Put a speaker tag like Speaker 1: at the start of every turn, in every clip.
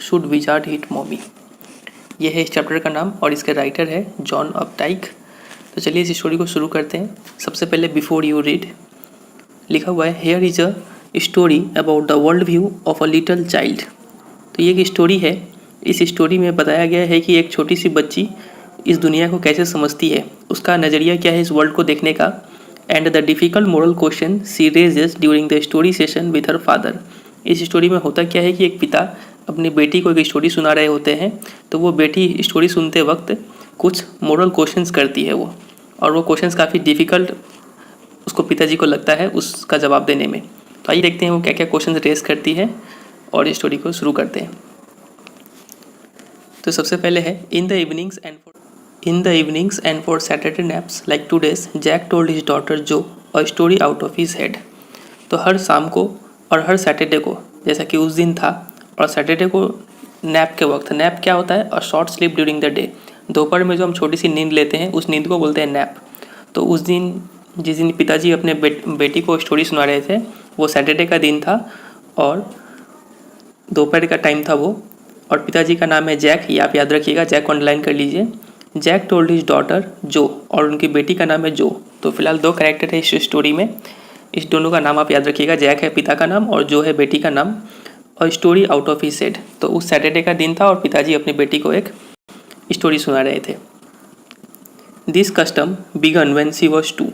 Speaker 1: Should wizard hit mommy. ये है इस चैप्टर का नाम और इसके राइटर है जॉन अपडाइक। तो चलिए इस स्टोरी को शुरू करते हैं। सबसे पहले बिफोर यू रीड लिखा हुआ है here is a story about the world view of a little child. तो ये एक स्टोरी है। इस स्टोरी में बताया गया है कि एक छोटी सी बच्ची इस दुनिया को कैसे समझती है, उसका नज़रिया क्या है इस वर्ल्ड को देखने का, and the difficult moral question she raises during the story session with her father. इस स्टोरी में होता क्या है कि एक पिता अपनी बेटी को एक स्टोरी सुना रहे होते हैं, तो वो बेटी स्टोरी सुनते वक्त कुछ मोरल क्वेश्चंस करती है वो, और वो क्वेश्चंस काफ़ी डिफ़िकल्ट उसको पिताजी को लगता है उसका जवाब देने में। तो आइए देखते हैं वो क्या क्या क्वेश्चन रेज करती है और इस स्टोरी को शुरू करते हैं। तो सबसे पहले है in the evenings and for Saturday naps like today's Jack told his daughter Jo a story out of his head. तो हर शाम को और हर सैटरडे को, जैसा कि उस दिन था, और सैटरडे को नैप के वक्त, नैप क्या होता है, a short sleep during the day, दोपहर में जो हम छोटी सी नींद लेते हैं उस नींद को बोलते हैं नैप। तो उस दिन जिस दिन पिताजी अपने बेटी को स्टोरी सुना रहे थे वो सैटरडे का दिन था और दोपहर का टाइम था वो, और पिताजी का नाम है जैक, ये आप याद रखिएगा, जैक को अंडरलाइन कर लीजिए। जैक टोल्ड हिज डॉटर जो, और उनकी बेटी का नाम है जो। तो फिलहाल दो कैरेक्टर है इस स्टोरी में, इस दोनों का नाम आप याद रखिएगा, जैक है पिता का नाम और जो है बेटी का नाम। और story out of his head, तो उस सैटरडे का दिन था और पिताजी अपनी बेटी को एक स्टोरी सुना रहे थे। This custom began when she was 2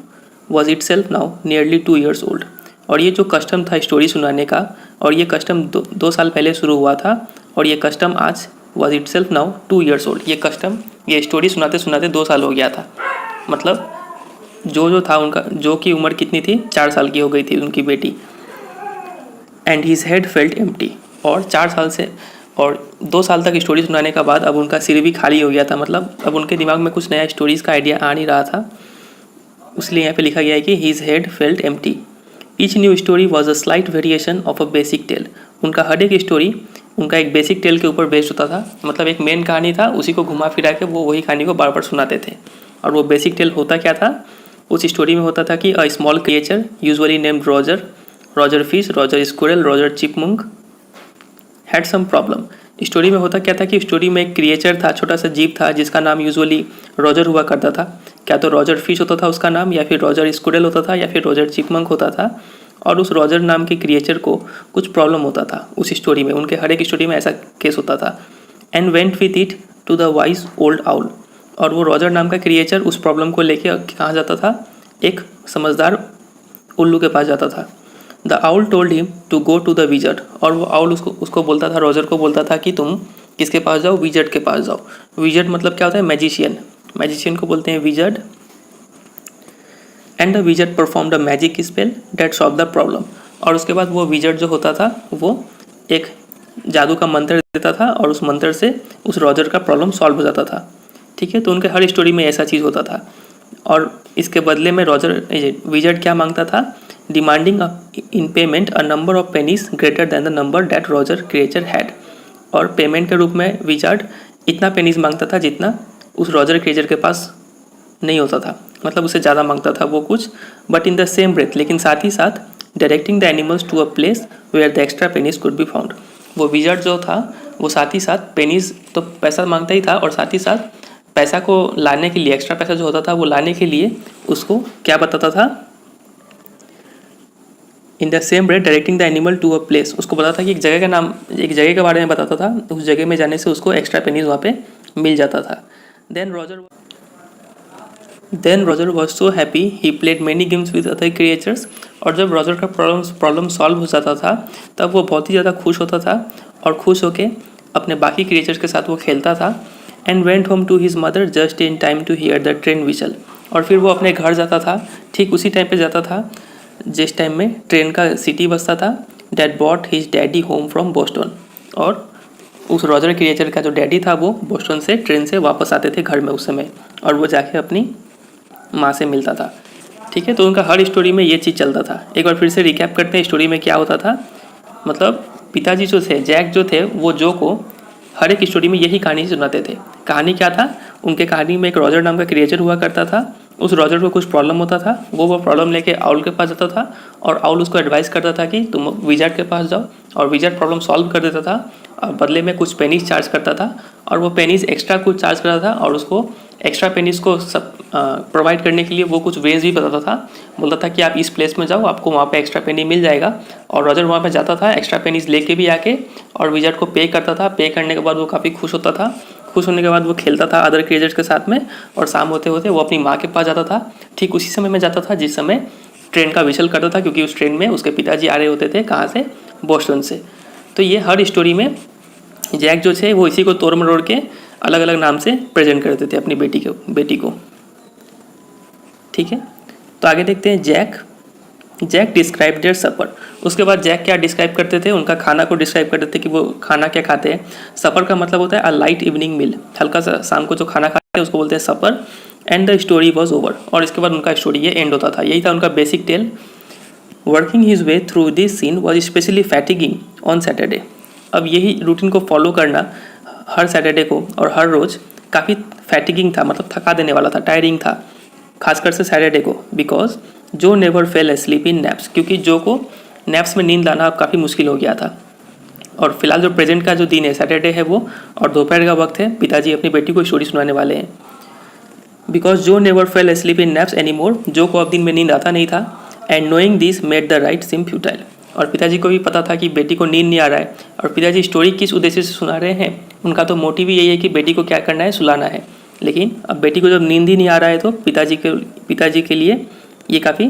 Speaker 1: was itself now nearly 2 years old. और ये जो कस्टम था स्टोरी सुनाने का, और ये कस्टम दो साल पहले शुरू हुआ था, और ये कस्टम आज was itself now 2 years old. ये कस्टम, ये स्टोरी सुनाते सुनाते 2 साल हो गया था। मतलब जो था उनका, जो की उम्र कितनी थी, 4 साल की हो गई थी उनकी बेटी। And his head felt empty, और 4 साल से और 2 साल तक स्टोरी सुनाने के बाद अब उनका सिर भी खाली हो गया था। मतलब अब उनके दिमाग में कुछ नया स्टोरीज़ का आइडिया आ नहीं रहा था, इसलिए यहाँ पे लिखा गया है कि his head felt empty. Each new story was a slight variation of a basic tale. उनका हर एक स्टोरी उनका एक बेसिक टेल के ऊपर बेस्ड होता था। मतलब एक मेन कहानी था, उसी को घुमा फिरा के वो वही कहानी को बार बार सुनाते थे। और वो बेसिक टेल होता क्या था, उस स्टोरी में होता था कि a small creature usually named Roger fish, Roger squirrel, Roger chipmunk had some problem. Story में होता क्या था कि स्टोरी में एक क्रिएचर था, छोटा सा जीव था जिसका नाम यूजुअली रॉजर हुआ करता था। क्या तो रॉजर फिश होता था उसका नाम, या फिर रॉजर स्क्विरल होता था, या फिर रॉजर चिपमंक होता था। और उस रॉजर नाम के क्रिएचर को कुछ प्रॉब्लम होता था उस स्टोरी में, उनके हर एक स्टोरी में ऐसा केस होता था। And went with it to the wise old owl. और वो रॉजर नाम का क्रिएचर उस प्रॉब्लम को लेके कहाँ जाता था, एक समझदार उल्लू के पास जाता था। The owl told him to go to the wizard. और वो आउल उसको बोलता था, रॉजर को बोलता था कि तुम किसके पास जाओ, विजर्ड के पास जाओ। विजर्ड मतलब क्या होता है, मैजिशियन, मैजिशियन को बोलते हैं wizard. And the wizard perform the magic spell that solve the problem. और उसके बाद वो विजर्ड जो होता था वो एक जादू का मंत्र देता था और उस मंत्र से उस रॉजर का प्रॉब्लम सॉल्व हो जाता था। ठीक है, तो उनके हर स्टोरी में ऐसा चीज़ होता था। और इसके बदले में विजर्ड क्या मांगता था, demanding in payment a number of pennies greater than the number that Roger creature had. और पेमेंट के रूप में विजर्ड इतना पेनीज मांगता था जितना उस रॉजर क्रिएचर के पास नहीं होता था, मतलब उससे ज़्यादा मांगता था वो कुछ। But in the same breath, लेकिन साथ ही साथ directing the animals to a place where the extra pennies could be found. वो विजर्ड जो था वो साथ ही साथ पेनीज तो पैसा मांगता ही था, और साथ ही साथ पैसा को लाने के लिए, एक्स्ट्रा पैसा जो होता था वो लाने के लिए उसको क्या बताता था, in the same breath directing the animal to a place, उसको बताता था कि एक जगह का नाम, एक जगह के बारे में बताता था, उस जगह में जाने से उसको एक्स्ट्रा पेनीज वहाँ पे मिल जाता था। Then Roger was so happy he played many games with other creatures. और जब रॉजर का प्रॉब्लम सॉल्व हो जाता था तब वो बहुत ही ज़्यादा खुश होता था, और खुश होके अपने बाकी क्रिएचर्स के साथ वो खेलता था। And went home to his mother just in time to hear the train whistle. और फिर वो अपने घर जाता था, ठीक उसी टाइम पे जाता था जिस टाइम में ट्रेन का सीटी बजता था, that bot his daddy home from Boston. और उस रॉजर क्रिएचर का जो डैडी था वो बोस्टन से ट्रेन से वापस आते थे घर में उस समय, और वो जाके अपनी माँ से मिलता था। ठीक है, तो उनका हर स्टोरी में ये चीज़ चलता था। एक बार फिर से रिकैप करते हैं स्टोरी में क्या होता था। मतलब पिताजी जो थे, जैक जो थे, वो जो को हर एक स्टोरी में यही कहानी सुनाते थे। कहानी क्या था, उनके कहानी में एक रॉजर नाम का क्रिएचर हुआ करता था, उस रॉजर को कुछ प्रॉब्लम होता था, वो प्रॉब्लम लेके आउल के पास जाता था, और आउल उसको एडवाइस करता था कि तुम विजर्ड के पास जाओ, और विजर्ड प्रॉब्लम सॉल्व कर देता था, बदले में कुछ पेनीज चार्ज करता था और वो पेनीज एक्स्ट्रा कुछ चार्ज करता था और उसको एक्स्ट्रा पेनीज को सब प्रोवाइड करने के लिए वो कुछ वेज भी बताता था। बोलता था कि आप इस प्लेस में जाओ, आपको वहाँ पे एक्स्ट्रा पेनी मिल जाएगा। और रॉजर वहाँ पे जाता था एक्स्ट्रा पेनीज लेके भी आके और विजार्ड को पे करता था। पे करने के बाद वो काफ़ी खुश होता था। खुश होने के बाद वो खेलता था अदर क्रिएचर्स के साथ में और शाम होते होते वो अपनी माँ के पास जाता था। ठीक उसी समय में जाता था जिस समय ट्रेन का विशल करता था, क्योंकि उस ट्रेन में उसके पिताजी आ रहे होते थे। कहाँ से? बोस्टन से। तो ये हर स्टोरी में जैक जो थे वो इसी को तोड़ मरोड़ के अलग अलग नाम से प्रेजेंट करते थे अपनी बेटी को। ठीक है, तो आगे देखते हैं। जैक डिस्क्राइब देयर सपर। उसके बाद जैक क्या डिस्क्राइब करते थे? उनका खाना को डिस्क्राइब करते थे कि वो खाना क्या खाते हैं। सपर का मतलब होता है अ लाइट इवनिंग मील, हल्का सा शाम को जो खाना खाते हैं उसको बोलते हैं supper. And the story was over, और इसके बाद उनका स्टोरी ये एंड होता था। यही था उनका basic tale. Working his way through this scene was specially fatiguing on Saturday. अब यही रूटीन को फॉलो करना हर सैटरडे को और हर रोज़ काफ़ी फैटिगिंग था, मतलब थका देने वाला था, टायरिंग था, खासकर से सैटरडे को। बिकॉज जो नेवर फेल एस्लीप इन नैप्स, क्योंकि जो को नैप्स में नींद लाना अब काफ़ी मुश्किल हो गया था। और फिलहाल जो प्रेजेंट का जो दिन है सैटरडे है वो, और दोपहर का वक्त है, पिताजी अपनी बेटी को स्टोरी सुनाने वाले हैं। बिकॉज जो नेवर फेल एस्लीप इन नैप्स एनी मोर, जो को अब दिन में नींद आता नहीं था। And knowing this made the right SIM futile, और पिताजी को भी पता था कि बेटी को नींद नहीं आ रहा है। और पिताजी स्टोरी किस उद्देश्य से सुना रहे हैं? उनका तो मोटिव ही यही है कि बेटी को क्या करना है, सुलाना है। लेकिन अब बेटी को जब नींद ही नहीं आ रहा है तो पिताजी के लिए ये काफ़ी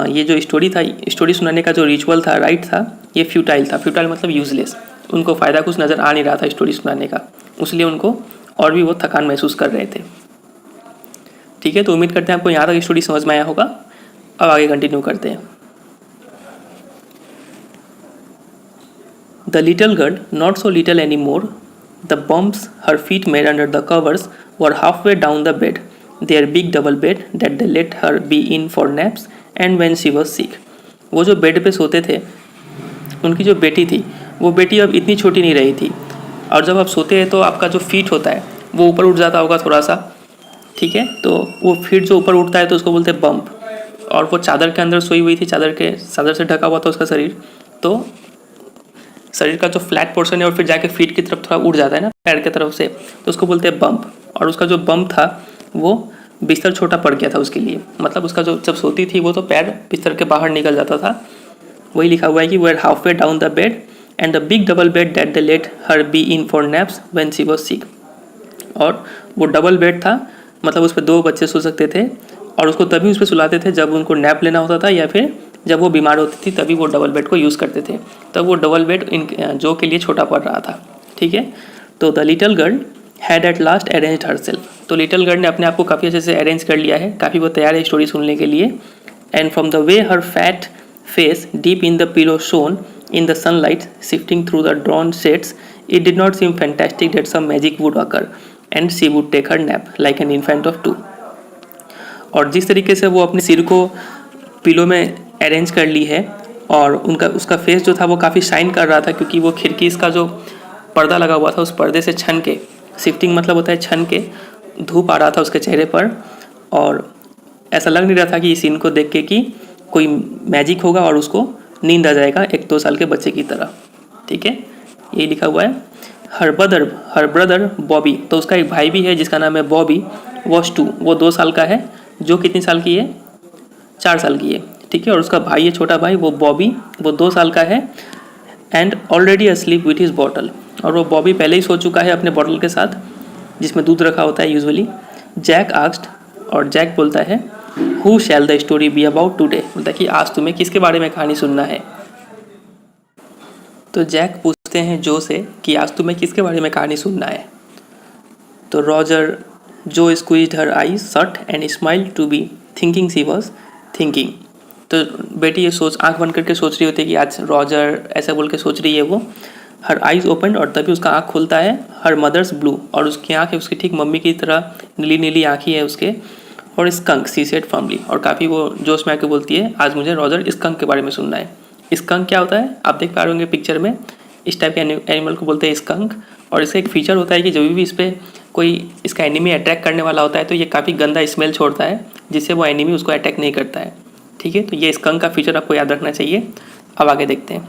Speaker 1: ये जो स्टोरी था, स्टोरी सुनाने का जो रिचुअल था, राइट था, ये फ्यूटाइल था। फ्यूटाइल मतलब यूजलेस। उनको फ़ायदा कुछ नज़र आ नहीं रहा था स्टोरी सुनाने का, इसलिए उनको और भी वो थकान महसूस कर रहे थे। ठीक है, तो उम्मीद करते हैं आपको यहाँ तक स्टोरी समझ में आया होगा। अब आगे कंटिन्यू करते हैं। The little girl, not so little anymore, the bumps her feet made under the covers were halfway down the bed, their big double bed that they let her be in for naps and when she was sick. वो जो bed पे सोते थे, उनकी जो बेटी थी, वो बेटी अब इतनी छोटी नहीं रही थी। और जब आप सोते हैं तो आपका जो फीट होता है वो ऊपर उठ जाता होगा थोड़ा सा। ठीक है, तो वो फीट जो ऊपर उठता है तो उसको बोलते हैं बम्प। और वो चादर के अंदर सोई हुई थी, चादर से ढका हुआ था उसका शरीर। तो शरीर का जो फ्लैट पोर्शन है और फिर जाके फीट की तरफ थोड़ा उड़ जाता है ना, पैर की तरफ से, तो उसको बोलते हैं बम्प। और उसका जो बम्प था वो बिस्तर छोटा पड़ गया था उसके लिए, मतलब उसका जो जब सोती थी वो तो पैर बिस्तर के बाहर निकल जाता था। वही लिखा हुआ है कि where halfway down the bed and the big double bed that they let her be in for naps when she was sick. और वो डबल बेड था, मतलब उस पर 2 बच्चे सो सकते थे, और उसको तभी उस पर सुलाते थे जब उनको नैप लेना होता था या फिर जब वो बीमार होती थी, तभी वो डबल बेड को यूज़ करते थे। तब वो डबल बेड जो के लिए छोटा पड़ रहा था। ठीक है, तो the little girl had at last arranged herself. तो लिटिल गर्ल ने अपने आप को काफ़ी अच्छे से अरेंज कर लिया है, काफ़ी वो तैयार है स्टोरी सुनने के लिए। And from the way her fat face deep in the pillow shown in the sunlight sifting through the drawn shades, it did not seem fantastic that some magic would occur and she would take her nap like an infant of 2. और जिस तरीके से वो अपने सिर को pillow में arrange कर ली है और उसका फेस जो था वो काफ़ी शाइन कर रहा था, क्योंकि वो खिड़की इसका जो पर्दा लगा हुआ था उस पर्दे से छन के, शिफ्टिंग मतलब होता है छन के, धूप आ रहा था उसके चेहरे पर। और ऐसा लग नहीं रहा था कि इस सीन को देख के कि कोई मैजिक होगा और उसको नींद आ जाएगा 1-2 साल के बच्चे की तरह। ठीक है, ये लिखा हुआ है। हर ब्रदर बॉबी, तो उसका एक भाई भी है जिसका नाम है बॉबी, वॉज 2, वो 2 साल का है। जो कितनी साल की है? 4 साल की है। ठीक है, और उसका भाई है छोटा भाई, वो बॉबी, वो 2 साल का है। And already asleep with his bottle, और वो बॉबी पहले ही सो चुका है अपने बॉटल के साथ जिसमें दूध रखा होता है यूजुअली। जैक आस्क्ड, और जैक बोलता है who shell the story be about today, बोलता है कि आज तुम्हें किसके बारे में कहानी सुनना है। तो जैक पूछते हैं जो से कि आज तुम्हें किसके बारे में कहानी सुनना है। तो Jo squeezed her eyes shut and smiled to be thinking she was thinking. तो बेटी ये आंख बंद करके सोच रही होती है कि आज रॉजर, ऐसा बोल के सोच रही है वो। हर आइज ओपन, और तभी उसका आँख खुलता है। हर मदर्स ब्लू, और उसकी आँख है उसकी ठीक मम्मी की तरह नीली नीली आँखी है उसके। और स्कंक सी सेड फर्मली, और काफ़ी वो जोश में आके बोलती है आज मुझे रॉजर स्कंक के बारे में सुनना है। स्कंक क्या होता है आप देख पा रहे होंगे पिक्चर में, इस टाइप के एनिमल को बोलते हैं स्कंक। और इसका एक फीचर होता है कि जब भी इस पर कोई इसका एनिमी अटैक करने वाला होता है तो ये काफ़ी गंदा स्मेल छोड़ता है, जिससे वो एनिमी उसको अटैक नहीं करता है। ठीक है, तो ये स्कंक का फीचर आपको याद रखना चाहिए। अब आगे देखते हैं।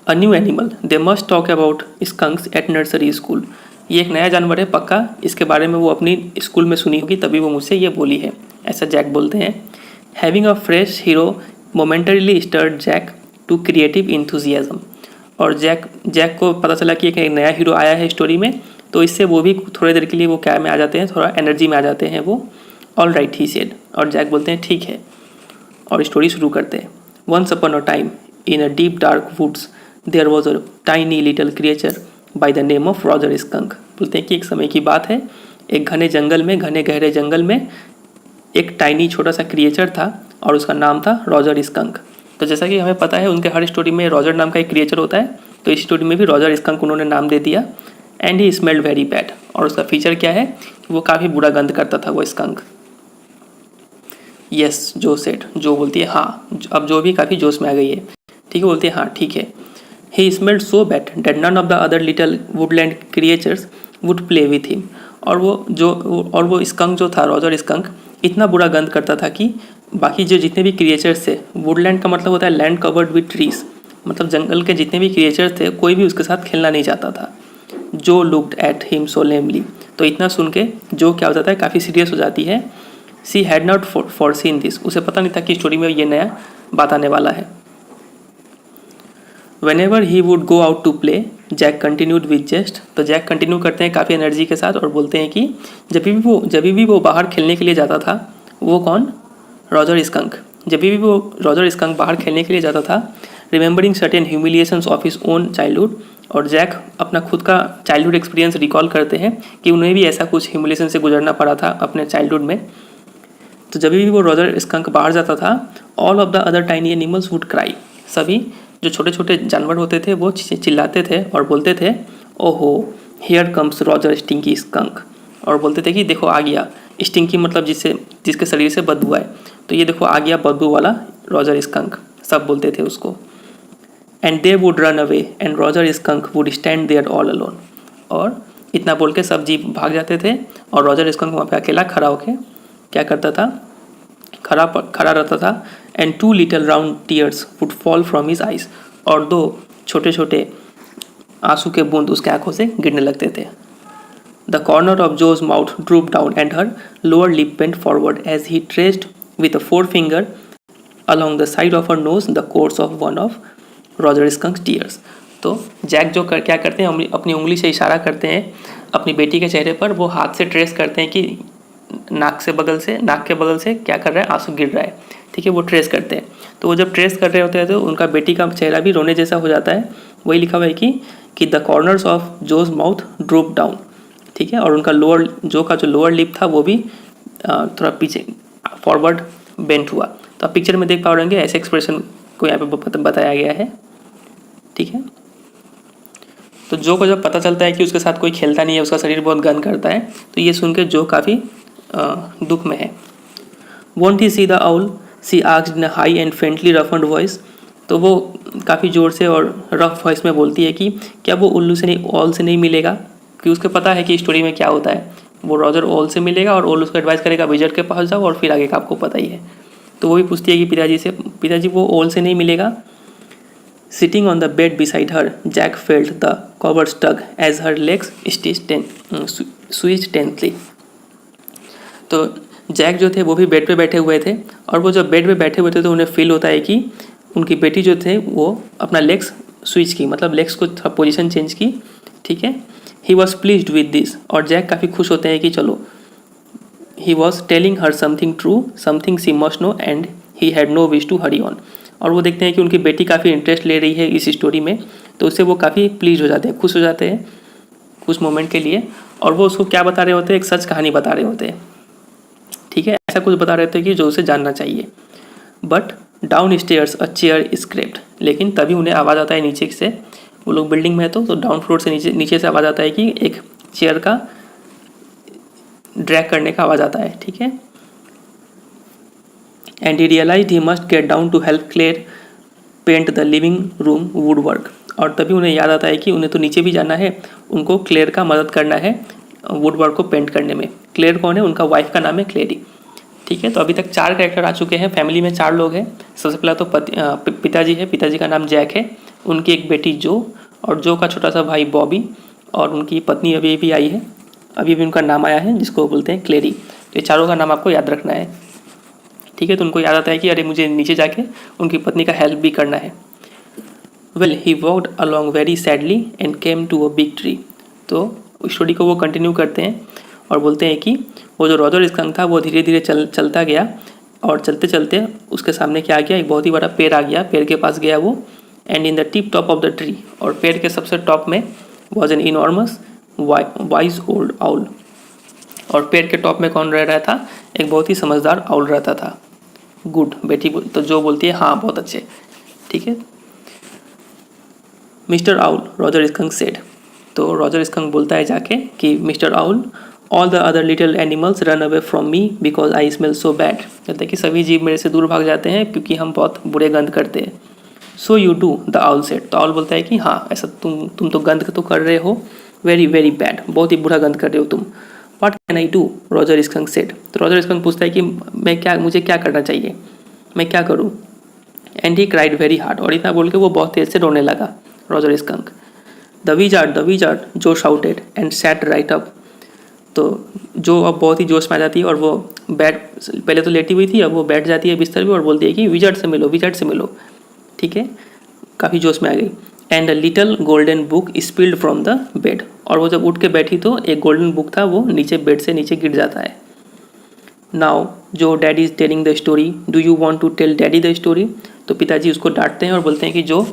Speaker 1: A new animal, they must talk about skunks at nursery school. ये एक नया जानवर है पक्का, इसके बारे में वो अपनी स्कूल में सुनी होगी तभी वो मुझसे ये बोली है, ऐसा जैक बोलते हैं। Having a fresh hero momentarily stirred Jack to creative enthusiasm. और जैक को पता चला कि एक नया हीरो आया है स्टोरी में, तो इससे वो भी थोड़ी देर के लिए वो क्या में आ जाते हैं, थोड़ा एनर्जी में आ जाते हैं वो। ऑल राइट ही सेड, और जैक बोलते हैं ठीक है, और स्टोरी शुरू करते हैं। Once upon a time in a deep dark woods there was a tiny little creature by the name of Roger Skunk. बोलते हैं कि एक समय की बात है, एक घने जंगल में, घने गहरे जंगल में एक टाइनी छोटा सा क्रिएचर था और उसका नाम था रॉजर स्कंक। तो जैसा कि हमें पता है उनके हर स्टोरी में रॉजर नाम का एक क्रिएचर होता है, तो इस स्टोरी में भी रॉजर स्कंक उन्होंने नाम दे दिया। And he smelled very bad, और उसका फीचर क्या है कि वो काफ़ी बुरा गंध करता था वो स्कंक। यस जो सेड, जो बोलती है हाँ, अब जो भी काफ़ी जोश में आ गई है, ठीक है, बोलती है हाँ ठीक है। He smelled so bad that none of the other little woodland creatures would play with him. और वो स्कंक जो था, रॉजर स्कंक, इतना बुरा गंध करता था कि बाकी जो जितने भी क्रिएचर्स थे, वुडलैंड का मतलब होता है लैंड कवर्ड विद ट्रीज, मतलब जंगल के जितने भी क्रिएचर्स थे कोई भी उसके साथ खेलना नहीं चाहता था। जो लुक्ड एट हिम सोलेमली, तो इतना सुन के जो क्या हो जाता है, काफ़ी सीरियस हो जाती है। सी हैड नॉट फॉरसीन दिस, उसे पता नहीं था कि स्टोरी में ये नया बात आने वाला है। Whenever he would go out to play, Jack continued with zest, तो जैक कंटिन्यू करते हैं काफ़ी एनर्जी के साथ और बोलते हैं कि जब भी वो बाहर खेलने के लिए जाता था, वो कौन, रॉजर स्कंक, जब भी वो रॉजर स्कंक बाहर खेलने के लिए जाता था, remembering certain humiliations of his own childhood, और जैक अपना खुद का चाइल्डहुड एक्सपीरियंस रिकॉल करते हैं कि उन्हें भी ऐसा कुछ ह्यूमिलिएशन से गुजरना पड़ा था अपने चाइल्डहुड में। तो जब भी वो रॉजर स्कंक बाहर जाता था, all of the other tiny animals would cry, सभी जो छोटे छोटे जानवर होते थे वो चिल्लाते थे और बोलते थे, ओहो here comes Roger stinky skunk, और बोलते थे कि देखो आ गया स्टिंकी, मतलब जिसके शरीर से बदबू आए, तो ये देखो आ गया बदबू वाला रॉजर स्कंक, सब बोलते थे उसको। And they would run away and Roger Skunk would stand there all alone, और इतना बोल के सब जीव भाग जाते थे और रॉजर स्कंक वहाँ पे अकेला खड़ा होके क्या करता था, खड़ा रहता था। And 2 little round tears would fall from his eyes, और 2 छोटे छोटे आंसू के बूंद उसके आंखों से गिरने लगते थे। The corner of Jo's mouth droop down and her lower lip bent forward as he traced with a forefinger along the side of her nose the course of one of Roger skunk's tears. तो Jack Jo क्या करते हैं, अपनी उंगली से इशारा करते हैं अपनी बेटी के चेहरे पर, वो हाथ से ट्रेस करते हैं कि नाक के बगल से क्या कर रहा है, आंसू गिर रहा है, ठीक है, वो ट्रेस करते हैं। तो वो जब ट्रेस कर रहे होते हैं तो उनका बेटी का चेहरा भी रोने जैसा हो जाता है। वही लिखा हुआ है कि the corners of Jo's mouth droop down, ठीक है, और उनका जो लोअर लिप था वो भी थोड़ा पीछे फॉरवर्ड बेंट हुआ। तो आप पिक्चर में देख पा रहे ऐसे एक्सप्रेशन को यहाँ पे बताया गया है, ठीक है। तो जो को जब पता चलता है कि उसके साथ कोई खेलता नहीं है, उसका शरीर बहुत गंद करता है, तो ये सुन के जो काफ़ी दुख में है। Won't he see the owl, she asked in high and friendly rough and voice, तो वो काफ़ी ज़ोर से और रफ वॉइस में बोलती है कि क्या वो उल्लू से नहीं, ऑल से नहीं मिलेगा, कि उसको पता है कि स्टोरी में क्या होता है, वो रॉजर ऑल से मिलेगा और ऑल उसको एडवाइस करेगा विजर्ड के पास जाओ और फिर आगे का आपको पता ही है। तो वो भी पूछती है कि पिताजी वो ऑल से नहीं मिलेगा। Sitting on the bed beside her, Jack felt the covers tug as her legs switched tensely. तो जैक जो थे वो भी बेड पे बैठे हुए थे, और वो जब बेड पे बैठे हुए थे तो उन्हें फील होता है कि उनकी बेटी जो थे वो अपना लेग्स स्विच की, मतलब लेग्स को थोड़ा पोजीशन चेंज की, ठीक है। He was pleased with this, और जैक काफ़ी खुश होते हैं कि चलो, he was telling her something true, something she must know and he had no wish to hurry on. और वो देखते हैं कि उनकी बेटी काफ़ी इंटरेस्ट ले रही है इस स्टोरी में, तो उससे वो काफ़ी प्लीज हो जाते हैं, खुश हो जाते हैं कुछ मोमेंट के लिए। और वो उसको क्या बता रहे होते हैं, एक सच कहानी बता रहे होते हैं, ठीक है, ऐसा कुछ बता रहे थे कि जो उसे जानना चाहिए। But downstairs a chair scraped, लेकिन तभी उन्हें आवाज़ आता है नीचे से, वो लोग बिल्डिंग में है तो डाउन फ्लोर से नीचे से आवाज़ आता है कि एक चेयर का ड्रैग करने का आवाज़ आता है, ठीक है। And he realised he must get down to help Claire paint the living room woodwork, और तभी उन्हें याद आता है कि उन्हें तो नीचे भी जाना है, उनको क्लेयर का मदद करना है वुड वर्क को पेंट करने में। क्लेयर कौन है, उनका वाइफ का नाम है क्लेरी, ठीक है। तो अभी तक 4 कैरेक्टर आ चुके हैं, फैमिली में 4 लोग हैं। सबसे पहला तो पिताजी है, पिताजी का नाम जैक है, उनकी एक बेटी जो, और जो का छोटा सा भाई बॉबी, और उनकी पत्नी अभी अभी आई है, अभी अभी उनका नाम आया है जिसको बोलते हैं क्लेरी। तो ये चारों का नाम आपको याद रखना है, ठीक है। तो उनको याद आता है कि अरे मुझे नीचे जाके उनकी पत्नी का हेल्प भी करना है। Well he walked along very sadly and came to a big tree. तो स्टोरी को वो कंटिन्यू करते हैं और बोलते हैं कि वो जो रॉजर स्कंक था वो धीरे धीरे चलता गया, और चलते चलते उसके सामने क्या आ गया, एक बहुत ही बड़ा पेड़ आ गया। पेड़ के पास गया वो, and in the tip top of the tree, और पेड़ के सबसे टॉप में was an enormous wise old owl. और पेड़ के टॉप में कौन रह रहा था, एक बहुत ही समझदार आउल रहता था। गुड बेटी तो जो बोलती है हाँ बहुत अच्छे, ठीक है। Mister owl, Roger skunk said. तो रॉजर स्कंक बोलता है जाके कि mister owl, all the other little animals run away from me because I smell so bad. कहते हैं कि सभी जीव मेरे से दूर भाग जाते हैं क्योंकि हम बहुत बुरे गंध करते हैं। So you do, the owl said. तो आउल बोलता है कि हाँ ऐसा तुम तो गंध तो कर रहे हो, वेरी वेरी बैड, बहुत ही बुरा गंध कर रहे हो तुम। What can I do, Roger skunk said. तो रॉजर स्कंक पूछता है कि मुझे क्या करना चाहिए, मैं क्या करूँ। And he cried very hard, और इतना बोल के वो बहुत तेज से रोने लगा रॉजर स्कंक। द विजार्ड, जो shouted and set right up. तो जो अब बहुत ही जोश में आ जाती है और वो पहले तो लेटी हुई थी, अब वो बैठ जाती है बिस्तर पे और बोलती है कि विजार्ड से मिलो, ठीक है, काफ़ी जोश में आ गई। And a little golden book spilled from the bed. और वो जब उठ के बैठी तो एक गोल्डन बुक था वो नीचे बेड से नीचे गिर जाता है। Now Jo Daddy is telling the story, do you want to tell Daddy the story. तो पिताजी उसको डांटते हैं और बोलते हैं कि जो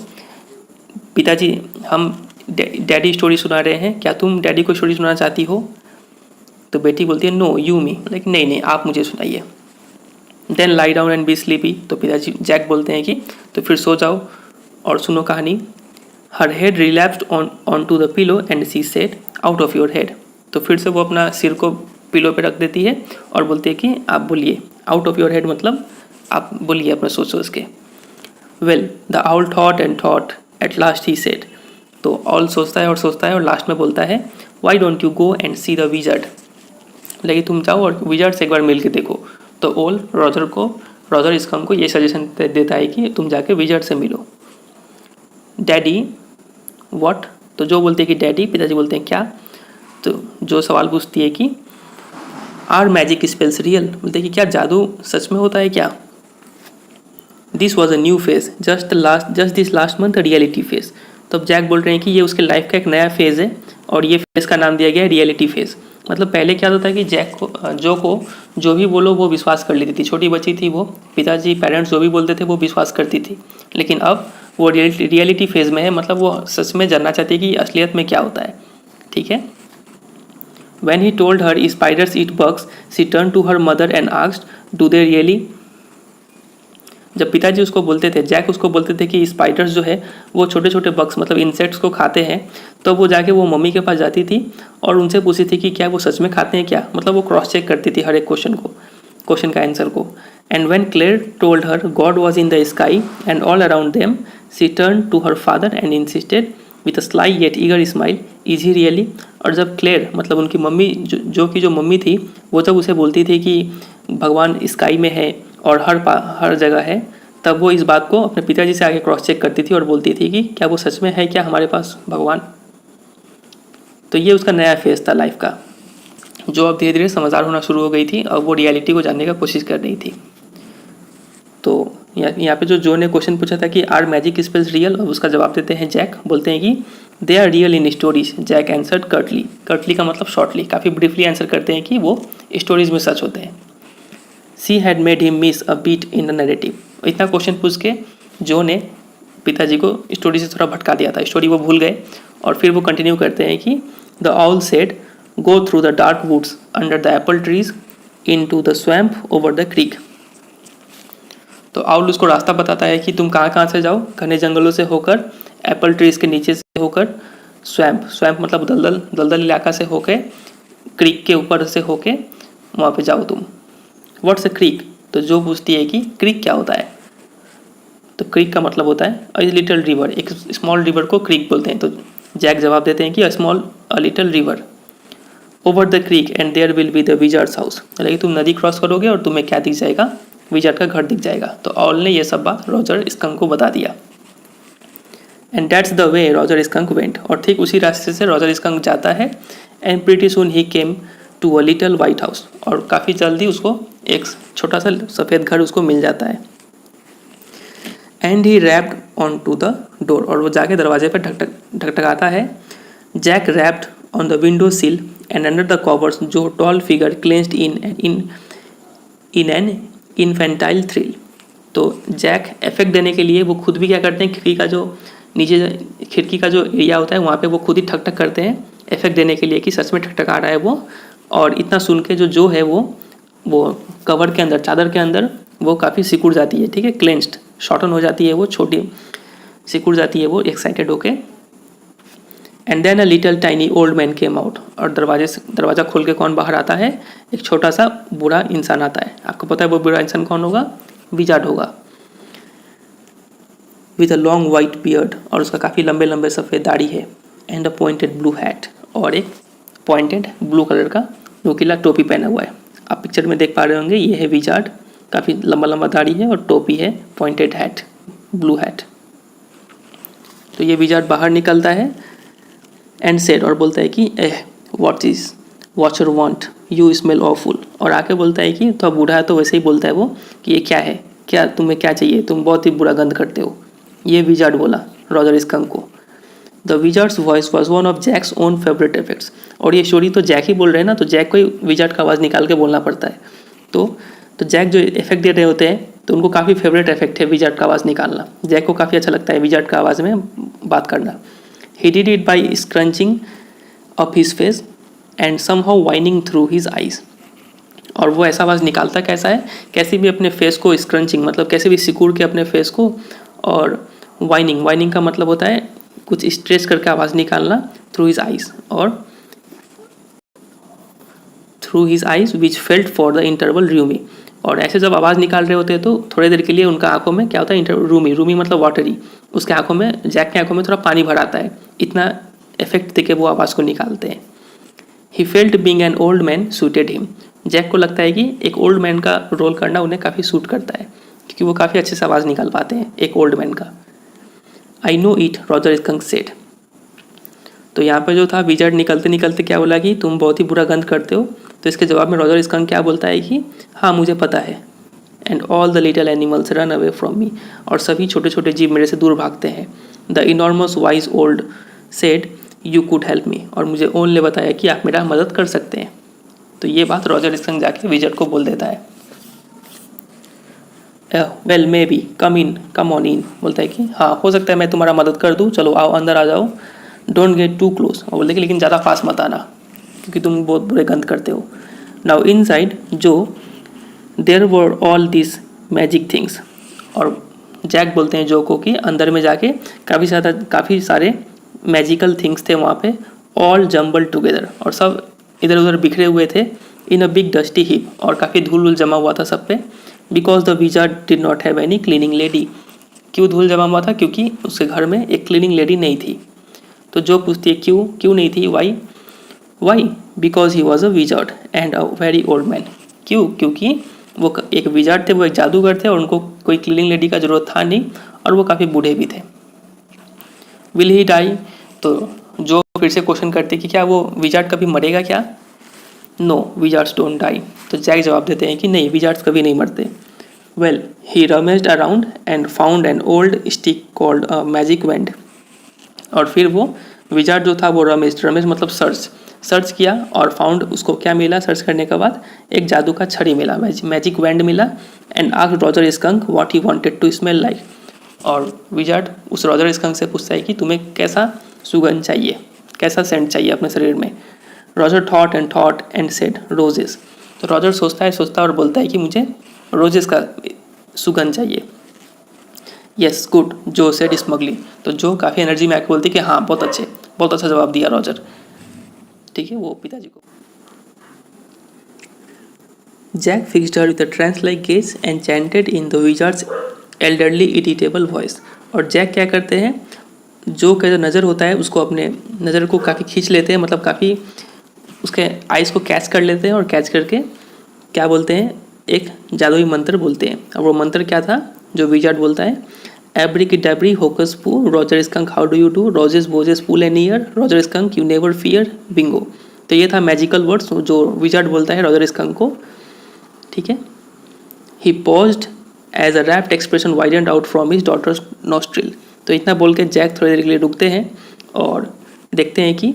Speaker 1: पिताजी हम डैडी स्टोरी सुना रहे हैं, क्या तुम डैडी को स्टोरी सुनाना चाहती हो। तो बेटी बोलती है नो यू मी, लाइक नहीं आप मुझे सुनाइए। Then lie down and be sleepy. तो पिताजी जैक बोलते हैं कि तो फिर सो जाओ और सुनो कहानी। Her head relapsed on to the pillow and she said out of your head. तो फिर से वो अपना सिर को पिलो पे रख देती है और बोलती है कि आप बोलिए, आउट ऑफ योर हेड मतलब आप बोलिए अपना सोच के। Well the owl thought and thought at last he said. तो ऑल सोचता है और लास्ट में बोलता है why don't you go and see the wizard, लेकिन तुम जाओ और विजार्ड से एक बार मिल के देखो। तो ऑल रॉजर स्कंक को ये सजेशन देता है कि तुम जाके विजार्ड से मिलो। Daddy what. तो जो बोलते हैं कि डैडी, पिताजी बोलते हैं क्या। तो जो सवाल पूछती है कि आर मैजिक स्पेल्स रियल, बोलते हैं कि क्या जादू सच में होता है क्या। This was a new phase, just this last month reality phase. तो अब जैक बोल रहे हैं कि ये उसके लाइफ का एक नया फेज़ है और ये फेज़ का नाम दिया गया है रियलिटी फेज़। मतलब पहले क्या होता है कि जो को जो भी बोलो वो विश्वास कर लेती थी, छोटी बच्ची थी वो, पिताजी पेरेंट्स जो भी बोलते थे वो विश्वास करती थी। लेकिन अब वो रियलिटी फेज़ में है, मतलब वो सच में जानना चाहती है कि असलियत में क्या होता है, ठीक है। When he told her spiders eat bugs, she turned to her mother and asked, "Do they really?" जब पिताजी उसको बोलते थे, जैक उसको बोलते थे कि स्पाइडर्स जो है वो छोटे छोटे बग्स मतलब इंसेक्ट्स को खाते हैं, तो वो जाके वो मम्मी के पास जाती थी और उनसे पूछती थी कि क्या वो सच में खाते हैं क्या। मतलब वो क्रॉस चेक करती थी हर एक क्वेश्चन का आंसर को। And when Claire told her God was in the sky and all around them, she turn to her father and insisted with a sly yet eager smile, is he really. और जब clear मतलब उनकी mummy जो mummy थी, वो जब उसे बोलती थी कि भगवान स्काई में है और हर जगह है, तब वो इस बात को अपने पिताजी से आगे क्रॉस चेक करती थी और बोलती थी कि क्या वो सच में है क्या हमारे पास भगवान। तो ये उसका नया फेज था लाइफ का, जो अब धीरे धीरे समझदार होना शुरू हो गई थी और वो रियलिटी को जानने का कोशिश कर रही थी। तो यहाँ पे जो ने क्वेश्चन पूछा था कि आर मैजिक स्पेल्स रियल, और उसका जवाब देते हैं जैक, बोलते हैं कि they are real in stories. Jack answered curtly, curtly का मतलब शॉर्टली, काफ़ी ब्रीफली आंसर करते हैं कि वो स्टोरीज में सच होते हैं। She had made him miss a beat in the narrative. इतना क्वेश्चन पूछ के जो ने पिताजी को स्टोरी से थोड़ा भटका दिया था, स्टोरी वो भूल गए। और फिर वो कंटिन्यू करते हैं कि the owl said go through the dark woods under the apple trees into the swamp over the creek. तो आउल उसको रास्ता बताता है कि तुम कहाँ से जाओ, घने जंगलों से होकर, एप्पल ट्रीज के नीचे से होकर, स्वैम्प मतलब दलदल इलाका से होके, क्रीक के ऊपर से होके वहाँ पे जाओ तुम। What's a creek. तो जो पूछती है कि क्रीक क्या होता है, तो क्रीक का मतलब होता है अ लिटिल रिवर, एक स्मॉल रिवर को क्रीक बोलते हैं। तो जैक जवाब देते हैं कि a little river over the creek and there will be the wizard's house. लेकिन तुम नदी क्रॉस करोगे और तुम्हें क्या दिख जाएगा, विजार्ड का घर दिख जाएगा। तो ऑल ने यह सब बात रॉजर स्कंक को बता दिया। And that's the way Roger skunk went, और ठीक उसी रास्ते से रॉजर स्कंक जाता है। And pretty soon he came to a little white house, और काफ़ी जल्दी उसको एक छोटा सा सफ़ेद घर उसको मिल जाता है। And he rapped on to the door, और वो जाके दरवाजे पर ढकढकाता है। Jack rapped on the window sill and under the covers, Jo tall figure clenched in an infantile thrill. तो जैक इफेक्ट देने के लिए वो खुद भी क्या करते हैं, खिड़की का जो नीचे खिड़की का जो एरिया होता है वहाँ पे वो खुद ही ठक ठक करते हैं इफेक्ट देने के लिए कि सच में ठकठका रहा है वो। और इतना सुन के जो है वो कवर के अंदर, चादर के अंदर वो काफ़ी सिकुड़ जाती है, ठीक है, क्लेंस्ड शॉर्टन हो जाती है, वो छोटी सिकुड़ जाती है वो एक्साइटेड होके। And then a little tiny old man came out, और दरवाज़ा खोल के कौन बाहर आता है, एक छोटा सा बूढ़ा इंसान आता है। आपको पता है वो बूढ़ा इंसान कौन होगा, विजार्ड होगा, with a long white beard, और उसका काफ़ी लंबे लंबे सफ़ेद दाढ़ी है। And a pointed blue hat, और एक पॉइंटेड ब्लू कलर का नुकीला टोपी पहना हुआ है। आप पिक्चर में देख पा रहे होंगे, ये है विजार्ड, काफ़ी लंबा लंबा दाढ़ी है और टोपी है, पॉइंटेड हैट, ब्लू हैट। तो ये विजार्ड बाहर निकलता है एंड सेड, और बोलता है कि what you want, you smell awful, और आके बोलता है कि तो बूढ़ा है तो वैसे ही बोलता है वो कि ये क्या है, क्या तुम्हें क्या चाहिए, तुम बहुत ही बुरा गंध करते हो, ये विजार्ड बोला रॉजर स्कंक को। The wizard's voice was one of Jack's own favourite effects, और ये स्टोरी तो जैक ही बोल रहे हैं ना, तो जैक को ही विजार्ड का आवाज़ निकाल के बोलना पड़ता है। तो जैक जो इफेक्ट दे रहे होते हैं तो उनको काफ़ी फेवरेट इफेक्ट है विजार्ड का आवाज़ निकालना, जैक को काफ़ी अच्छा लगता है विजार्ड का आवाज़ में बात करना। He did it by scrunching up his face and somehow whining through his eyes, और वो ऐसा आवाज़ निकालता कैसा है, कैसे भी अपने फेस को स्क्रंचिंग मतलब कैसे भी सिकुड़ के अपने फेस को, और वाइनिंग का मतलब होता है कुछ स्ट्रेच करके आवाज़ निकालना, थ्रू हिज आइज, और through his eyes which felt for the interval Rumi, और ऐसे जब आवाज़ निकाल रहे होते हैं तो थोड़ी देर के लिए उनका आंखों में क्या होता है, रूमी मतलब वाटरी, उसके आंखों में, जैक के आंखों में थोड़ा पानी भर आता है, इतना इफेक्ट देके वो आवाज़ को निकालते हैं। He felt being an old man suited him, Jack को लगता है कि एक ओल्ड मैन का रोल करना उन्हें काफ़ी सूट करता है, क्योंकि वो काफ़ी अच्छे से आवाज़ निकाल पाते हैं एक ओल्ड मैन का। I know it, Roger skunk said. तो यहाँ पे जो था विजार्ड निकलते निकलते क्या बोला कि तुम बहुत ही बुरा गंध करते हो, तो इसके जवाब में रॉजर स्कंक क्या बोलता है कि हाँ मुझे पता है। And all the little animals run away from me, और सभी छोटे छोटे जीव मेरे से दूर भागते हैं। The enormous wise old said you could help me, और मुझे ओन ने बताया कि आप मेरा मदद कर सकते हैं। तो ये बात रॉजर स्कंक जाके विजार्ड को बोल देता है। Well may be come on in, बोलता है कि हाँ हो सकता है मैं तुम्हारा मदद कर दूँ, चलो आओ अंदर आ जाओ, डोंट गेट टू क्लोज, और बोलते कि लेकिन ज़्यादा पास मत आना क्योंकि तुम बहुत बुरे गंध करते हो। नाउ इनसाइड जो there were all this magic things, और जैक बोलते हैं जो को कि अंदर में जाके काफ़ी सारे मैजिकल थिंग्स थे वहाँ पे, ऑल जम्बल टुगेदर, और सब इधर उधर बिखरे हुए थे, इन अ बिग डस्टी हीप, और काफ़ी धूल जमा हुआ था सब पे। Because the wizard did not have any cleaning lady, क्यों धूल जमा हुआ था, क्योंकि उसके घर में एक क्लीनिंग लेडी नहीं थी। तो जो पूछती है क्यों नहीं थी, why because he was a wizard and a very old man, क्योंकि वो एक विजार्ड थे, वो एक जादूगर थे, और उनको कोई क्लीनिंग लेडी का ज़रूरत था नहीं, और वो काफ़ी बूढ़े भी थे। विल ही डाई, तो जो फिर से क्वेश्चन करते कि क्या वो विजार्ड कभी मरेगा क्या। नो विजार्ड्स डोंट डाई, तो जैक जवाब देते हैं कि नहीं विजार्ड्स कभी नहीं मरते। Well he rummaged around and found an old stick called a magic wand, और फिर वो विजार्ड जो था वो रमेश मतलब सर्च किया, और फाउंड उसको क्या मिला, सर्च करने के बाद एक जादू का छड़ी मिला, मैजिक वैंड मिला। And asked Roger Skunk what he wanted to smell like, और विजार्ड उस रॉजर स्कंक से पूछता है कि तुम्हें कैसा सुगंध चाहिए, कैसा सेंट चाहिए अपने शरीर में। Roger thought and said roses, तो रॉजर सोचता है और बोलता है कि मुझे रोजेस का सुगंध चाहिए। यस गुड, जो सेड स्मगली, तो जो काफ़ी एनर्जी में आके बोलती है कि हाँ बहुत अच्छा जवाब दिया रॉजर, ठीक है, वो पिताजी को। Jack fixed her with a trance like gaze and chanted in the wizard's elderly irritable voice, और जैक क्या करते हैं, जो का जो नज़र होता है उसको अपने नज़र को काफ़ी खींच लेते हैं, मतलब काफ़ी उसके आइज़ को कैच कर लेते हैं, और कैच करके क्या बोलते हैं, एक जादुई मंत्र बोलते हैं। और वो मंत्र क्या था जो विजार्ड बोलता है, abracadabra hocus poo, Roger skunk how do you do, roses boses pull an ear, Roger skunk you never fear, bingo. तो ये था मैजिकल वर्ड्स जो विजार्ड बोलता है रॉजर स्कंक को, ठीक है। He paused as a rapt expression widened out from his daughter's nostril. तो इतना बोल के जैक थोड़ी देर के लिए रुकते हैं और देखते हैं कि